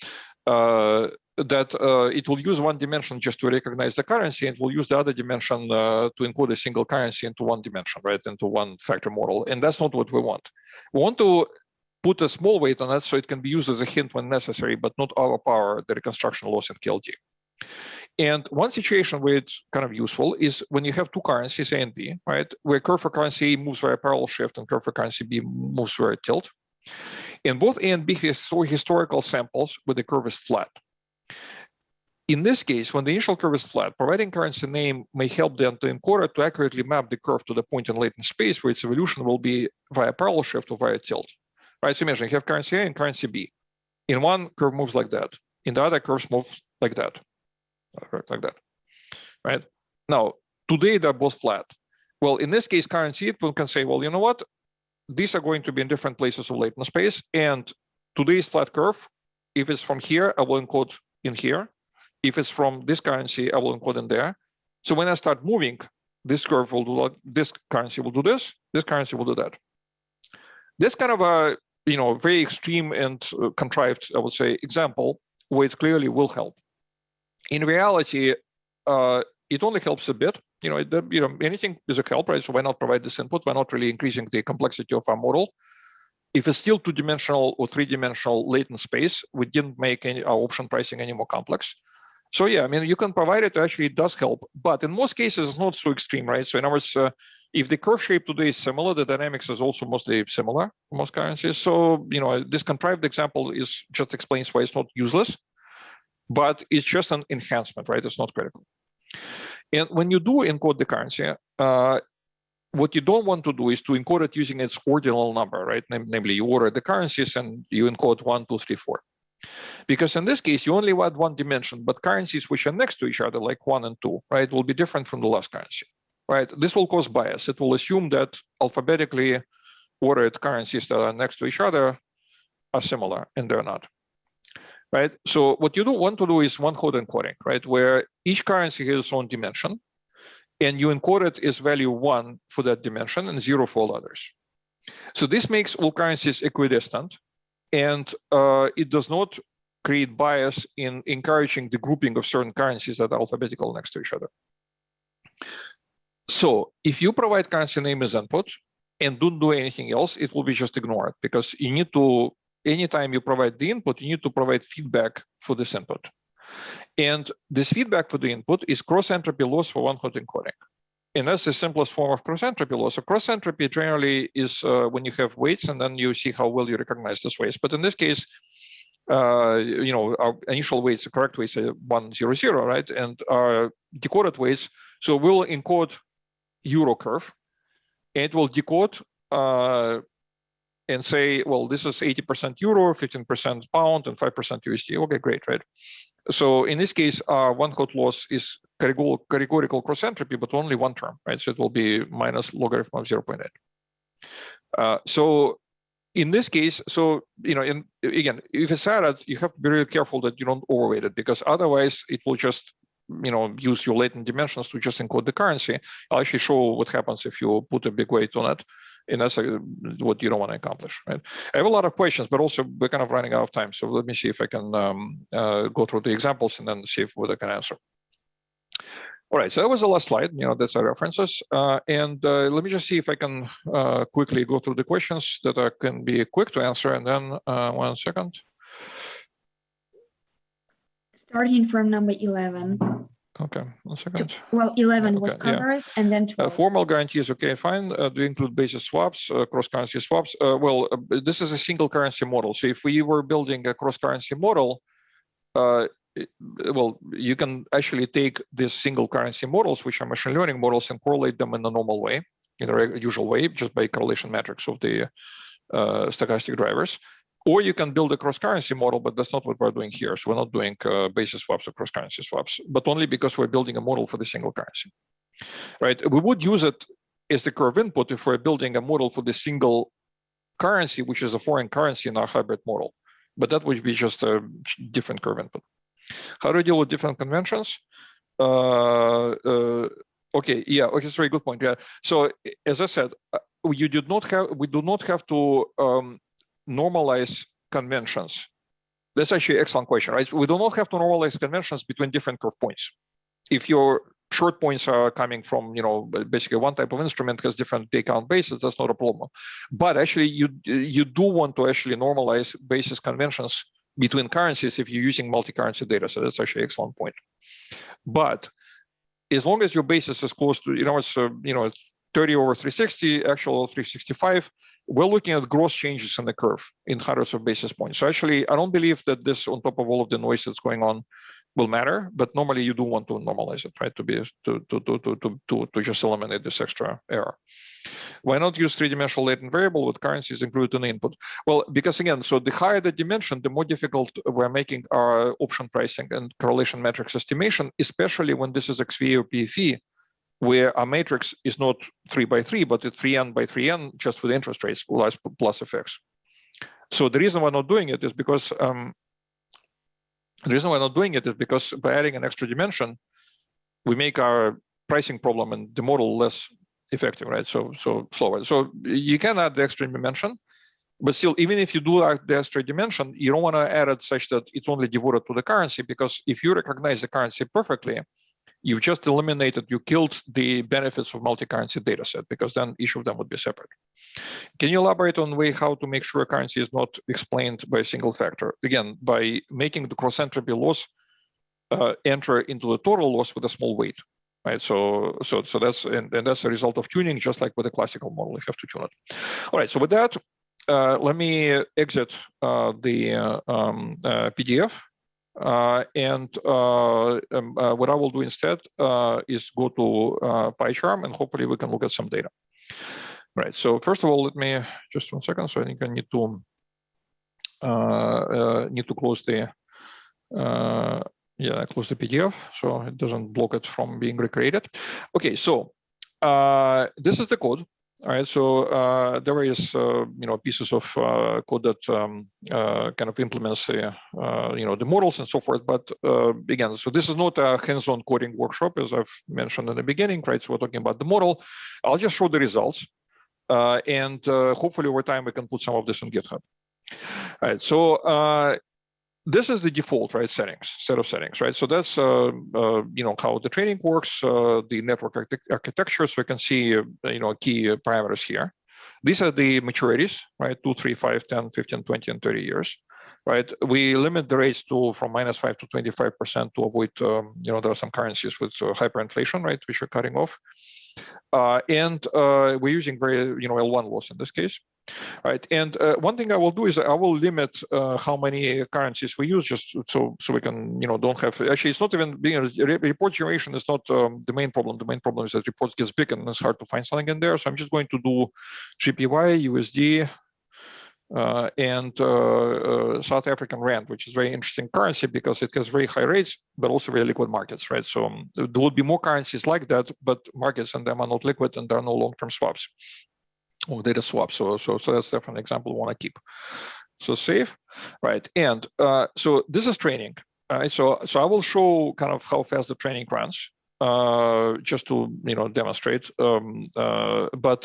it will use one dimension just to recognize the currency, and will use the other dimension to encode a single currency into one dimension, right, into one factor model. And that's not what we want. We want to put a small weight on that so it can be used as a hint when necessary, but not overpower the reconstruction loss in KLD. And one situation where it's kind of useful is when you have two currencies, A and B, right, where curve for currency A moves via parallel shift and curve for currency B moves via tilt. And both A and B have historical samples where the curve is flat. In this case, when the initial curve is flat, providing currency name may help the autoencoder to accurately map the curve to the point in latent space where its evolution will be via parallel shift or via tilt. Right, so imagine you have currency A and currency B. In one, curve moves like that. In the other, curves move like that. Right? Now, today they're both flat. Well, in this case, currency one can say, well, you know what? These are going to be in different places of latent space, and today's flat curve, if it's from here, I will encode in here. If it's from this currency, I will encode in there. So when I start moving, this curve will do this currency will do this currency will do that. This kind of a very extreme and contrived, I would say, example where it clearly will help. In reality, it only helps a bit. Anything is a help, right? So why not provide this input? Why not really increasing the complexity of our model? If it's still two-dimensional or three-dimensional latent space, we didn't make our option pricing any more complex. So yeah, I mean, you can provide it. Actually, it does help, but in most cases, it's not so extreme, right? So in other words, if the curve shape today is similar, the dynamics is also mostly similar for most currencies. So this contrived example just explains why it's not useless, but it's just an enhancement, right? It's not critical. And when you do encode the currency, what you don't want to do is to encode it using its ordinal number, right? Namely, you order the currencies and you encode 1, 2, 3, 4. Because in this case, you only add one dimension, but currencies which are next to each other, like 1 and 2, right, will be different from the last currency, right? This will cause bias. It will assume that alphabetically ordered currencies that are next to each other are similar, and they're not, right? So what you don't want to do is one-hot encoding, right, where each currency has its own dimension, and you encode it as value 1 for that dimension and 0 for all others. So this makes all currencies equidistant, and it does not create bias in encouraging the grouping of certain currencies that are alphabetical next to each other. So if you provide currency name as input and don't do anything else, it will be just ignored, because you need to, anytime you provide the input, you need to provide feedback for this input. And this feedback for the input is cross-entropy loss for one-hot encoding. And that's the simplest form of cross-entropy loss. So cross-entropy generally is when you have weights and then you see how well you recognize those weights. But in this case, our initial weights, the correct weights are 1, 0, 0, right? And our decoded weights, so we'll encode euro curve, and it will decode and say, well, this is 80% euro, 15% pound, and 5% USD. Okay, great, right? So in this case, one-hot loss is categorical cross-entropy, but only one term, right? So it will be minus logarithm of 0.8. So in this case, so, again, if it's added, you have to be really careful that you don't overweight it, because otherwise it will just, use your latent dimensions to just encode the currency. I'll actually show what happens if you put a big weight on it. And that's what you don't want to accomplish, right? I have a lot of questions, but also we're kind of running out of time. So let me see if I can go through the examples and then see what I can answer. All right, so that was the last slide. That's our references. And let me just see if I can quickly go through the questions that can be quick to answer. And then 1 second. Starting from number 11. Okay, 1 second. Well, 11 was covered, and then 12. Formal guarantees, okay, fine. Do you include basis swaps, cross-currency swaps? This is a single currency model. So if we were building a cross-currency model, you can actually take these single currency models, which are machine learning models, and correlate them in a normal way, in a usual way, just by correlation metrics of the stochastic drivers. Or you can build a cross-currency model, but that's not what we're doing here. So we're not doing basis swaps or cross-currency swaps, but only because we're building a model for the single currency, right? We would use it as the curve input if we're building a model for the single currency, which is a foreign currency in our hybrid model, but that would be just a different curve input. How do you deal with different conventions? Okay, it's a very good point. Yeah. So as I said, we do not have to normalize conventions. That's actually an excellent question, right? We do not have to normalize conventions between different curve points. If your short points are coming from, basically one type of instrument has different day count bases, that's not a problem. But actually, you do want to actually normalize basis conventions between currencies if you're using multi-currency data. So that's actually an excellent point. But as long as your basis is close to, it's 30 over 360, actual 365, we're looking at gross changes in the curve in hundreds of basis points. So actually, I don't believe that this, on top of all of the noise that's going on, will matter. But normally, you do want to normalize it, right? To just eliminate this extra error. Why not use three-dimensional latent variable with currencies included in the input? Well, because again, so the higher the dimension, the more difficult we're making our option pricing and correlation matrix estimation, especially when this is XVA or PFE, where our matrix is not 3 by 3, but it's 3n by 3n just with interest rates plus effects. So the reason we're not doing it is because by adding an extra dimension, we make our pricing problem and the model less effective, right? So slower. So you can add the extra dimension, but still, even if you do add the extra dimension, you don't want to add it such that it's only devoted to the currency, because if you recognize the currency perfectly, you've just eliminated, you killed the benefits of multi-currency data set, because then each of them would be separate. Can you elaborate on the way how to make sure a currency is not explained by a single factor? Again, by making the cross-entropy loss enter into the total loss with a small weight, right? So that's and that's a result of tuning, just like with the classical model, you have to tune it. All right, so with that, let me exit the PDF. What I will do instead is go to PyCharm, and hopefully we can look at some data. Right. So first of all, let me just 1 second. So I think I need to close the close the PDF so it doesn't block it from being recreated. Okay. So this is the code. All right, so there is, pieces of code that kind of implements the models and so forth. But again, so this is not a hands-on coding workshop, as I've mentioned in the beginning, right? So we're talking about the model. I'll just show the results, and hopefully over time we can put some of this on GitHub. All right, so this is the default, right, set of settings, right? So that's, how the training works, the network architecture. So you can see, key parameters here. These are the maturities, right? 2, 3, 5, 10, 15, 20, and 30 years, right? We limit the rates from -5 to 25% to avoid, there are some currencies with hyperinflation, right, which are cutting off. And we're using L1 loss in this case. Right, and one thing I will do is I will limit how many currencies we use, just so we can, don't have. Actually, it's not even report generation is not the main problem. The main problem is that reports gets big and it's hard to find something in there. So I'm just going to do GPY, USD, and South African Rand, which is very interesting currency because it has very high rates, but also very liquid markets, right? So there would be more currencies like that, but markets and them are not liquid and there are no long-term swaps. Or data swap. So that's definitely an example we want to keep. So save, right? And so this is training. Right? So I will show kind of how fast the training runs, just to demonstrate. But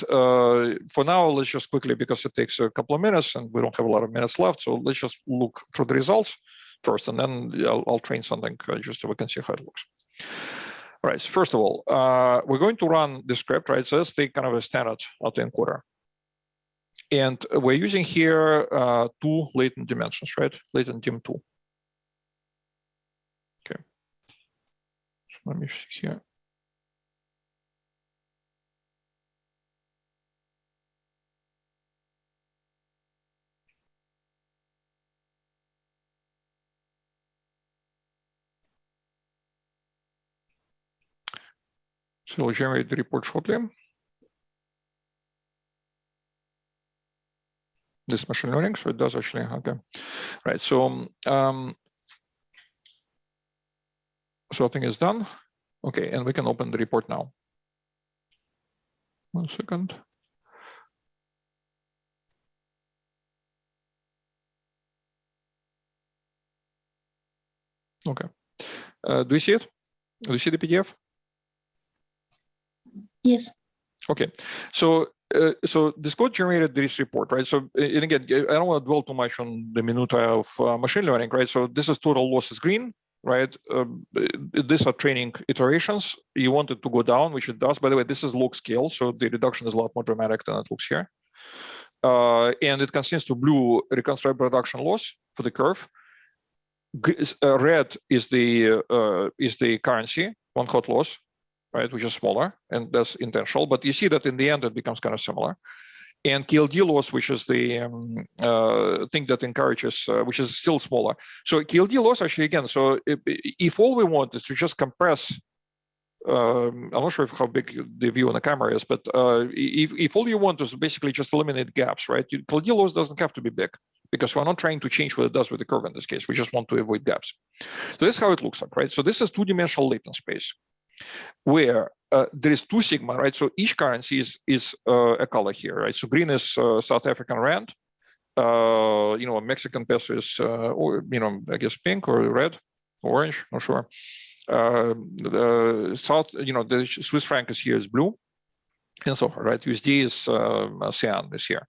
for now, let's just quickly, because it takes a couple of minutes and we don't have a lot of minutes left. So let's just look through the results first, and then I'll train something just so we can see how it looks. All right, so first of all, we're going to run the script, right? So that's the kind of a standard autoencoder. And we're using here 2 latent dimensions, right? Latent dim 2. Okay. So let me see here. So we'll generate the report shortly. This machine learning, so it does actually, okay. Right, so sorting is done. Okay, and we can open the report now. 1 second. Okay, do you see it? Do you see the PDF? Yes. Okay, so so this code generated this report, right? So, and again, I don't want to dwell too much on the minutiae of machine learning, right? So this is total losses green, right? These are training iterations. You want it to go down, which it does. By the way, this is log scale, so the reduction is a lot more dramatic than it looks here. And it consists to blue reconstruct production loss for the curve. Red is the currency, one hot loss, right, which is smaller, and that's intentional. But you see that in the end, it becomes kind of similar. And KLD loss, which is the thing that encourages, which is still smaller. So KLD loss, actually, again, so if all we want is to just compress, I'm not sure how big the view on the camera is, but if all you want is basically just eliminate gaps, right? KLD loss doesn't have to be big, because we're not trying to change what it does with the curve in this case. We just want to avoid gaps. So this is how it looks like, right? So this is two-dimensional latent space, where there is 2 sigma, right? So each currency is a color here, right? So green is South African rand, Mexican peso is, or I guess pink or red, orange, not sure. The Swiss franc is here is blue, and so forth, right? USD is cyan is here.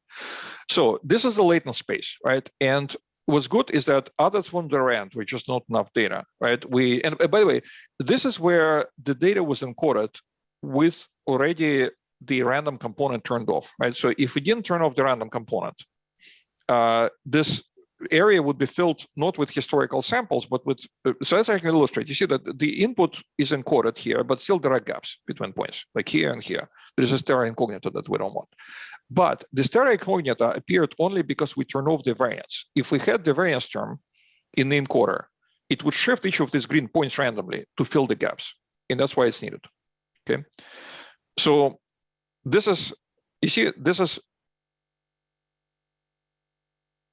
So this is the latent space, right? And what's good is that other than the rand, which is not enough data, right? And by the way, this is where the data was encoded with already the random component turned off, right? So if we didn't turn off the random component, this area would be filled not with historical samples, but with, so as I can illustrate, you see that the input is encoded here, but still there are gaps between points, like here and here. There's a stereo incognito that we don't want. But the stereo incognito appeared only because we turned off the variance. If we had the variance term in the encoder, it would shift each of these green points randomly to fill the gaps. And that's why it's needed, okay? So this is, you see, this is,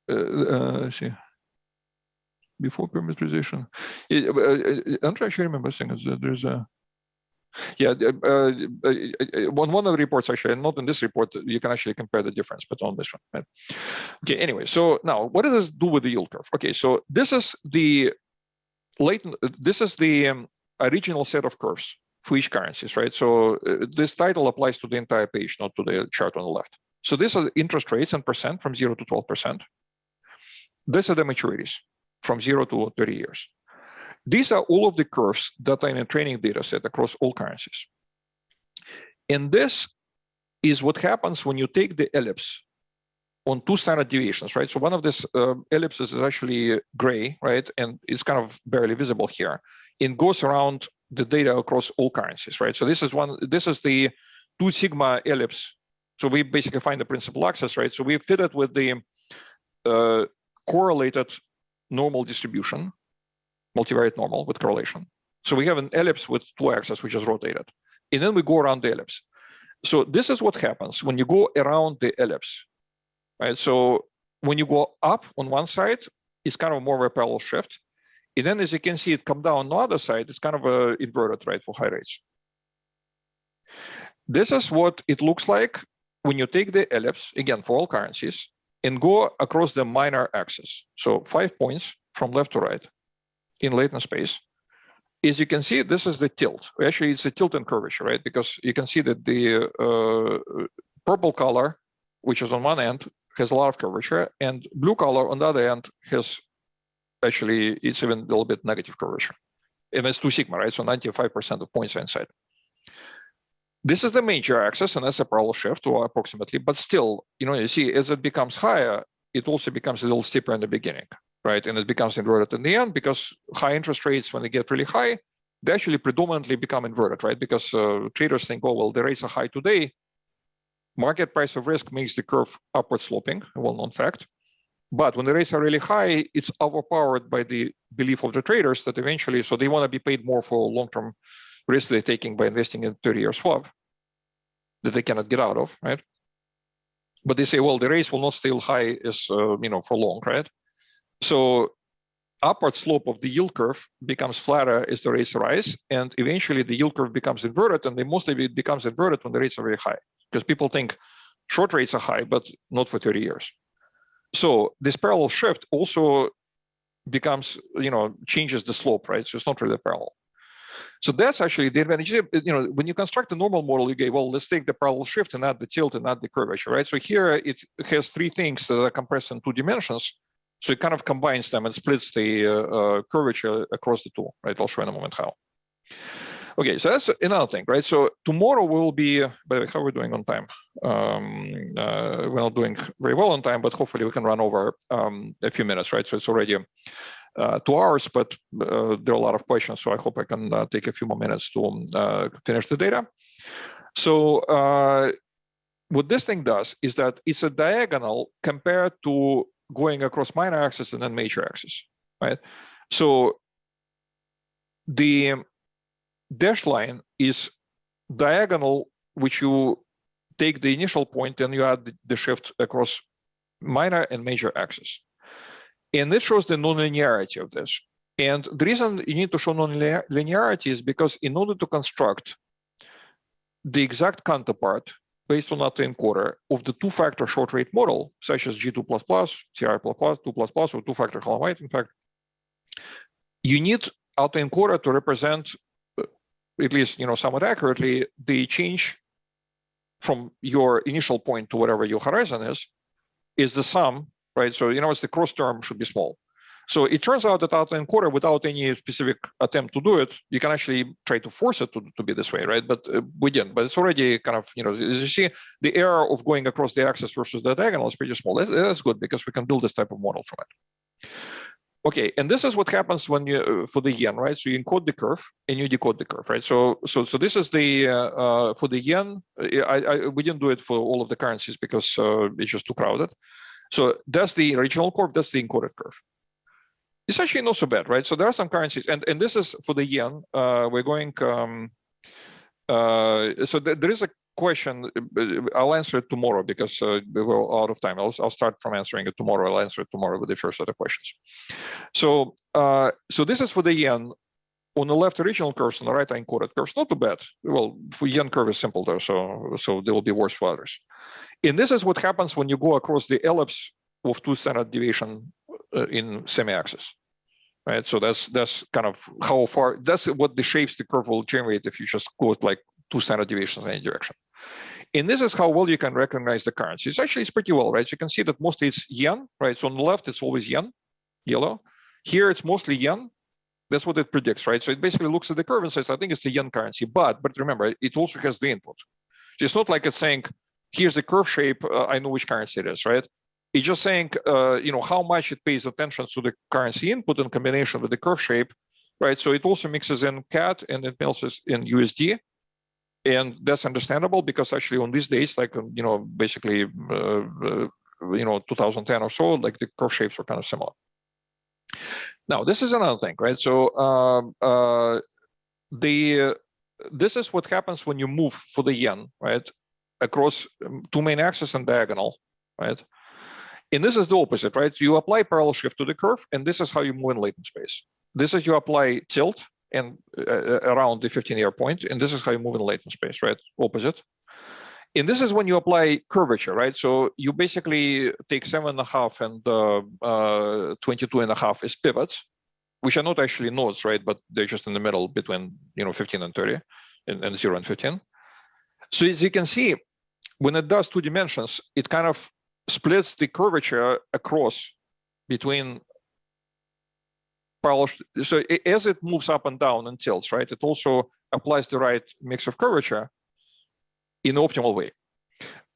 see, before parameterization. I'm trying to remember things. There's a, yeah, one of the reports actually, and not in this report, you can actually compare the difference, but on this one. Right? Okay, anyway, so now what does this do with the yield curve? Okay, so this is the latent, this is the original set of curves for each currencies, right? So this title applies to the entire page, not to the chart on the left. So these are interest rates in percent from 0 to 12%. These are the maturities from 0 to 30 years. These are all of the curves that are in a training data set across all currencies. And this is what happens when you take the ellipse on 2 standard deviations, right? So one of these ellipses is actually gray, right? And it's kind of barely visible here. It goes around the data across all currencies, right? So this is the 2 sigma ellipse. So we basically find the principal axis, right? So we fit it with the correlated normal distribution, multivariate normal with correlation. So we have an ellipse with 2 axes, which is rotated. And then we go around the ellipse. So this is what happens when you go around the ellipse, right? So when you go up on one side, it's kind of more of a parallel shift. And then as you can see, it come down on the other side, it's kind of inverted, right, for high rates. This is what it looks like when you take the ellipse, again, for all currencies, and go across the minor axis. So 5 points from left to right in latent space. As you can see, this is the tilt. Actually, it's a tilt and curvature, right? Because you can see that the purple color, which is on one end, has a lot of curvature, and blue color on the other end has actually, it's even a little bit negative curvature. And it's 2 sigma, right? So 95% of points are inside. This is the major axis, and that's a parallel shift, or approximately, but still, you see, as it becomes higher, it also becomes a little steeper in the beginning, right? And it becomes inverted in the end, because high interest rates, when they get really high, they actually predominantly become inverted, right? Because traders think, oh, well, the rates are high today. Market price of risk makes the curve upward sloping, a well-known fact. But when the rates are really high, it's overpowered by the belief of the traders that eventually, so they want to be paid more for long-term risk they're taking by investing in 30-year swap that they cannot get out of, right? But they say, well, the rates will not stay high as for long, right? So upward slope of the yield curve becomes flatter as the rates rise, and eventually the yield curve becomes inverted, and mostly it becomes inverted when the rates are very high, because people think short rates are high, but not for 30 years. So this parallel shift also becomes, changes the slope, right? So it's not really parallel. So that's actually the advantage. When you construct a normal model, you go, well, let's take the parallel shift and add the tilt and add the curvature, right? So here it has three things that are compressed in 2 dimensions. So it kind of combines them and splits the curvature across the two, right? I'll show in a moment how. Okay, so that's another thing, right? So tomorrow we'll be, by the way, how are we doing on time? We're not doing very well on time, but hopefully we can run over a few minutes, right? So it's already 2 hours, but there are a lot of questions, so I hope I can take a few more minutes to finish the data. So what this thing does is that it's a diagonal compared to going across minor axis and then major axis, right? So the dashed line is diagonal, which you take the initial point and you add the shift across minor and major axis. And it shows the nonlinearity of this. And the reason you need to show nonlinearity is because in order to construct the exact counterpart based on autoencoder of the 2-factor short rate model, such as G2++, CI++, 2++, or 2-factor Hallam-White, in fact, you need autoencoder to represent, at least somewhat accurately, the change from your initial point to whatever your horizon is the sum, right? So it's the cross term should be small. So it turns out that autoencoder, without any specific attempt to do it, you can actually try to force it to be this way, right? But we didn't. But it's already kind of, as you see, the error of going across the axis versus the diagonal is pretty small. That's good because we can build this type of model from it. Okay, and this is what happens when you for the yen, right? So you encode the curve and you decode the curve, right? So this is the for the yen. We didn't do it for all of the currencies because it's just too crowded. So that's the original curve. That's the encoded curve. It's actually not so bad, right? So there are some currencies, and this is for the yen. We're going. So there is a question. I'll answer it tomorrow because we're out of time. I'll start from answering it tomorrow. I'll answer it tomorrow with the first set of questions. So so this is for the yen. On the left, original curves, on the right, encoded curves. Not too bad. Well, for yen curve is simple there, so there will be worse for others. And this is what happens when you go across the ellipse of 2 standard deviation in semi-axis, right? So that's kind of how far. That's what the shapes the curve will generate if you just go with like 2 standard deviations in any direction. And this is how well you can recognize the currency. It's pretty well, right? So you can see that mostly it's yen, right? So on the left, it's always yen, yellow. Here, it's mostly yen. That's what it predicts, right? So it basically looks at the curve and says, I think it's the yen currency. But remember, it also has the input. So it's not like it's saying, here's the curve shape, I know which currency it is, right? It's just saying, how much it pays attention to the currency input in combination with the curve shape, right? So it also mixes in CAD and it mixes in USD. And that's understandable because actually on these days, like, basically, 2010 or so, like the curve shapes are kind of similar. Now, this is another thing, right? So this is what happens when you move for the yen, right? Across 2 main axes and diagonal, right? And this is the opposite, right? So you apply parallel shift to the curve, and this is how you move in latent space. This is you apply tilt and around the 15-year point, and this is how you move in latent space, right? Opposite. And this is when you apply curvature, right? So you basically take 7.5 and 22.5 as pivots, which are not actually nodes, right? But they're just in the middle between 15 and 30, and 0 and 15. So as you can see, when it does 2 dimensions, it kind of splits the curvature across between parallel. So as it moves up and down and tilts, right? It also applies the right mix of curvature in an optimal way.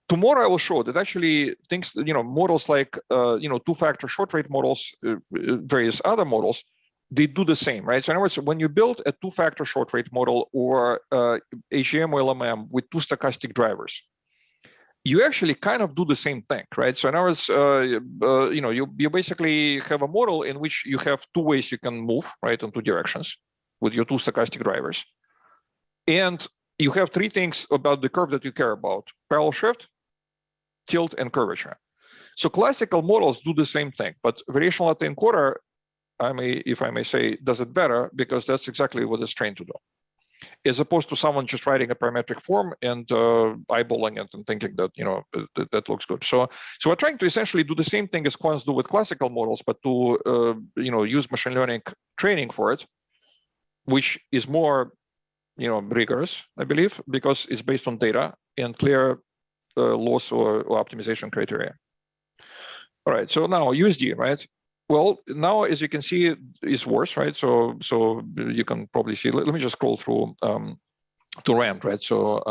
Tomorrow I will show that actually things, models like 2-factor short rate models, various other models, they do the same, right? So in other words, when you build a 2-factor short rate model or HGM or LMM with 2 stochastic drivers, you actually kind of do the same thing, right? So in other words, you basically have a model in which you have 2 ways you can move, right, in 2 directions with your 2 stochastic drivers. And you have 3 things about the curve that you care about: parallel shift, tilt, and curvature. So classical models do the same thing, but variational autoencoder, if I may say, does it better because that's exactly what it's trained to do, as opposed to someone just writing a parametric form and eyeballing it and thinking that that looks good. So we're trying to essentially do the same thing as quants do with classical models, but to use machine learning training for it, which is more rigorous, I believe, because it's based on data and clear loss or optimization criteria. All right, so now USD, right? Well, now as you can see, it's worse, right? So you can probably see. Let me just scroll through to RAND, right? So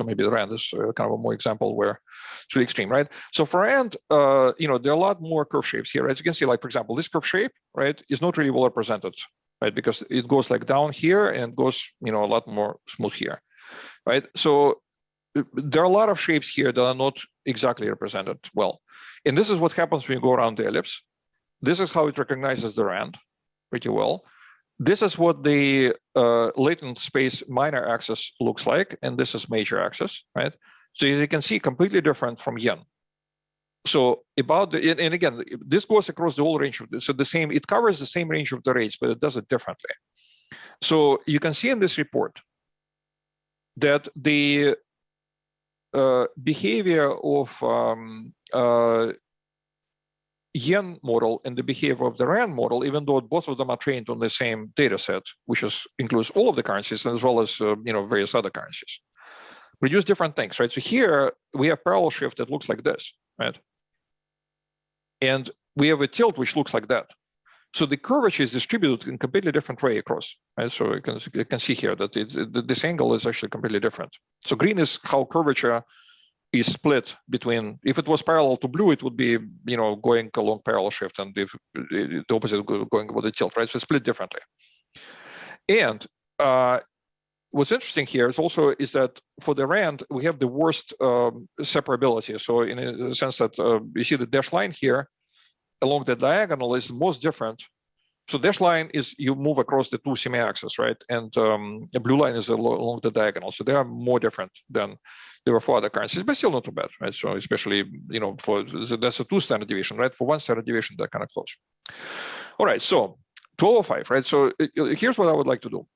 maybe the RAND is kind of a more example where it's really extreme, right? So for RAND, there are a lot more curve shapes here. As you can see, like for example, this curve shape, right, is not really well represented, right? Because it goes like down here and goes, a lot more smooth here, right? So there are a lot of shapes here that are not exactly represented well. And this is what happens when you go around the ellipse. This is how it recognizes the RAND pretty well. This is what the latent space minor axis looks like, and this is major axis, right? So as you can see, completely different from yen. So about the, and again, this goes across the whole range of this. So it covers the same range of the rates, but it does it differently. So you can see in this report that the behavior of yen model and the behavior of the RAND model, even though both of them are trained on the same data set, which includes all of the currencies as well as various other currencies, produce different things, right? So here we have parallel shift that looks like this, right? And we have a tilt which looks like that. So the curvature is distributed in a completely different way across, right? So you can see here that this angle is actually completely different. So green is how curvature is split between, if it was parallel to blue, it would be, going along parallel shift, and if the opposite going with the tilt, right? So it's split differently. And what's interesting here is that for the RAND, we have the worst separability. So in a sense that you see the dashed line here along the diagonal is most different. So dashed line is you move across the two semi-axis, right? And the blue line is along the diagonal. So they are more different than they were for other currencies, but still not too bad, right? So especially, that's a 2 standard deviation, right? For 1 standard deviation, they're kind of close. All right, so 1205, right? So here's what I would like to do.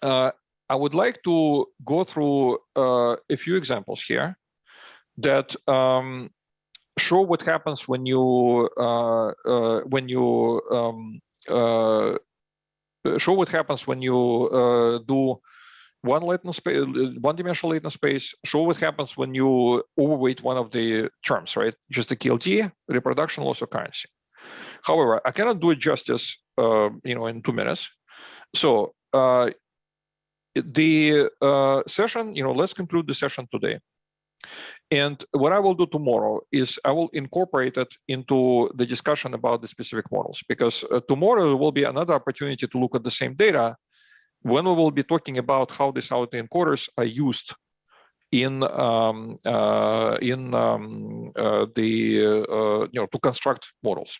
I would like to go through a few examples here that show what happens when you show what happens when you do one-dimensional latent space. Show what happens when you overweight one of the terms, right? Just the KLT, reproduction loss, or currency. However, I cannot do it justice, in 2 minutes. So the session, let's conclude the session today. And what I will do tomorrow is I will incorporate it into the discussion about the specific models, because tomorrow there will be another opportunity to look at the same data when we will be talking about how these autoencoders are used to construct models.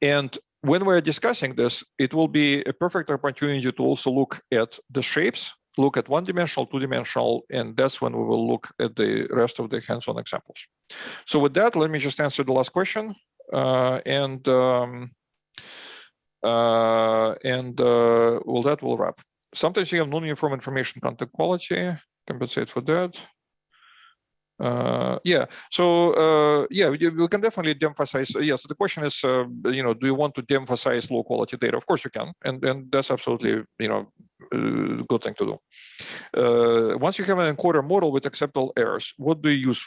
And when we're discussing this, it will be a perfect opportunity to also look at the shapes, look at 1-dimensional, 2-dimensional, and that's when we will look at the rest of the hands-on examples. So with that, let me just answer the last question, well, that will wrap. Sometimes you have non-uniform information content quality, compensate for that. Yeah, so yeah, we can definitely de-emphasize. Yeah, so the question is, do you want to de-emphasize low quality data? Of course you can, and that's absolutely, good thing to do. Once you have an encoder model with acceptable errors, what do you use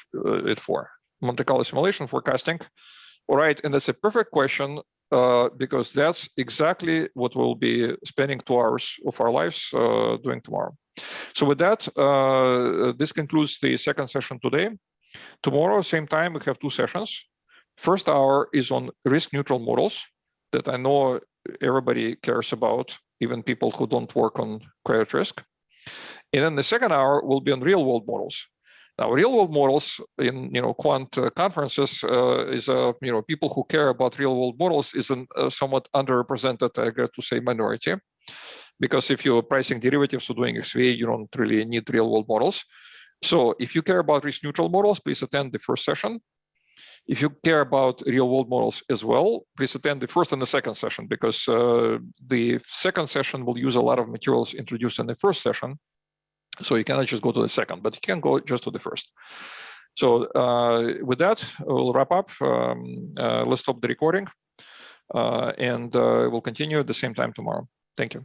it for? Monte Carlo simulation, forecasting? All right, and that's a perfect question, because that's exactly what we'll be spending 2 hours of our lives doing tomorrow. So with that, this concludes the second session today. Tomorrow, same time, we have 2 sessions. First hour is on risk-neutral models that I know everybody cares about, even people who don't work on credit risk. And then the second hour will be on real-world models. Now, real-world models in quant conferences is people who care about real-world models is a somewhat underrepresented, I regret to say, minority. Because if you're pricing derivatives or doing XVA, you don't really need real-world models. So if you care about risk-neutral models, please attend the first session. If you care about real-world models as well, please attend the first and the second session, because the second session will use a lot of materials introduced in the first session. So you cannot just go to the second, but you can go just to the first. So with that, we'll wrap up. Let's stop the recording, and we'll continue at the same time tomorrow. Thank you.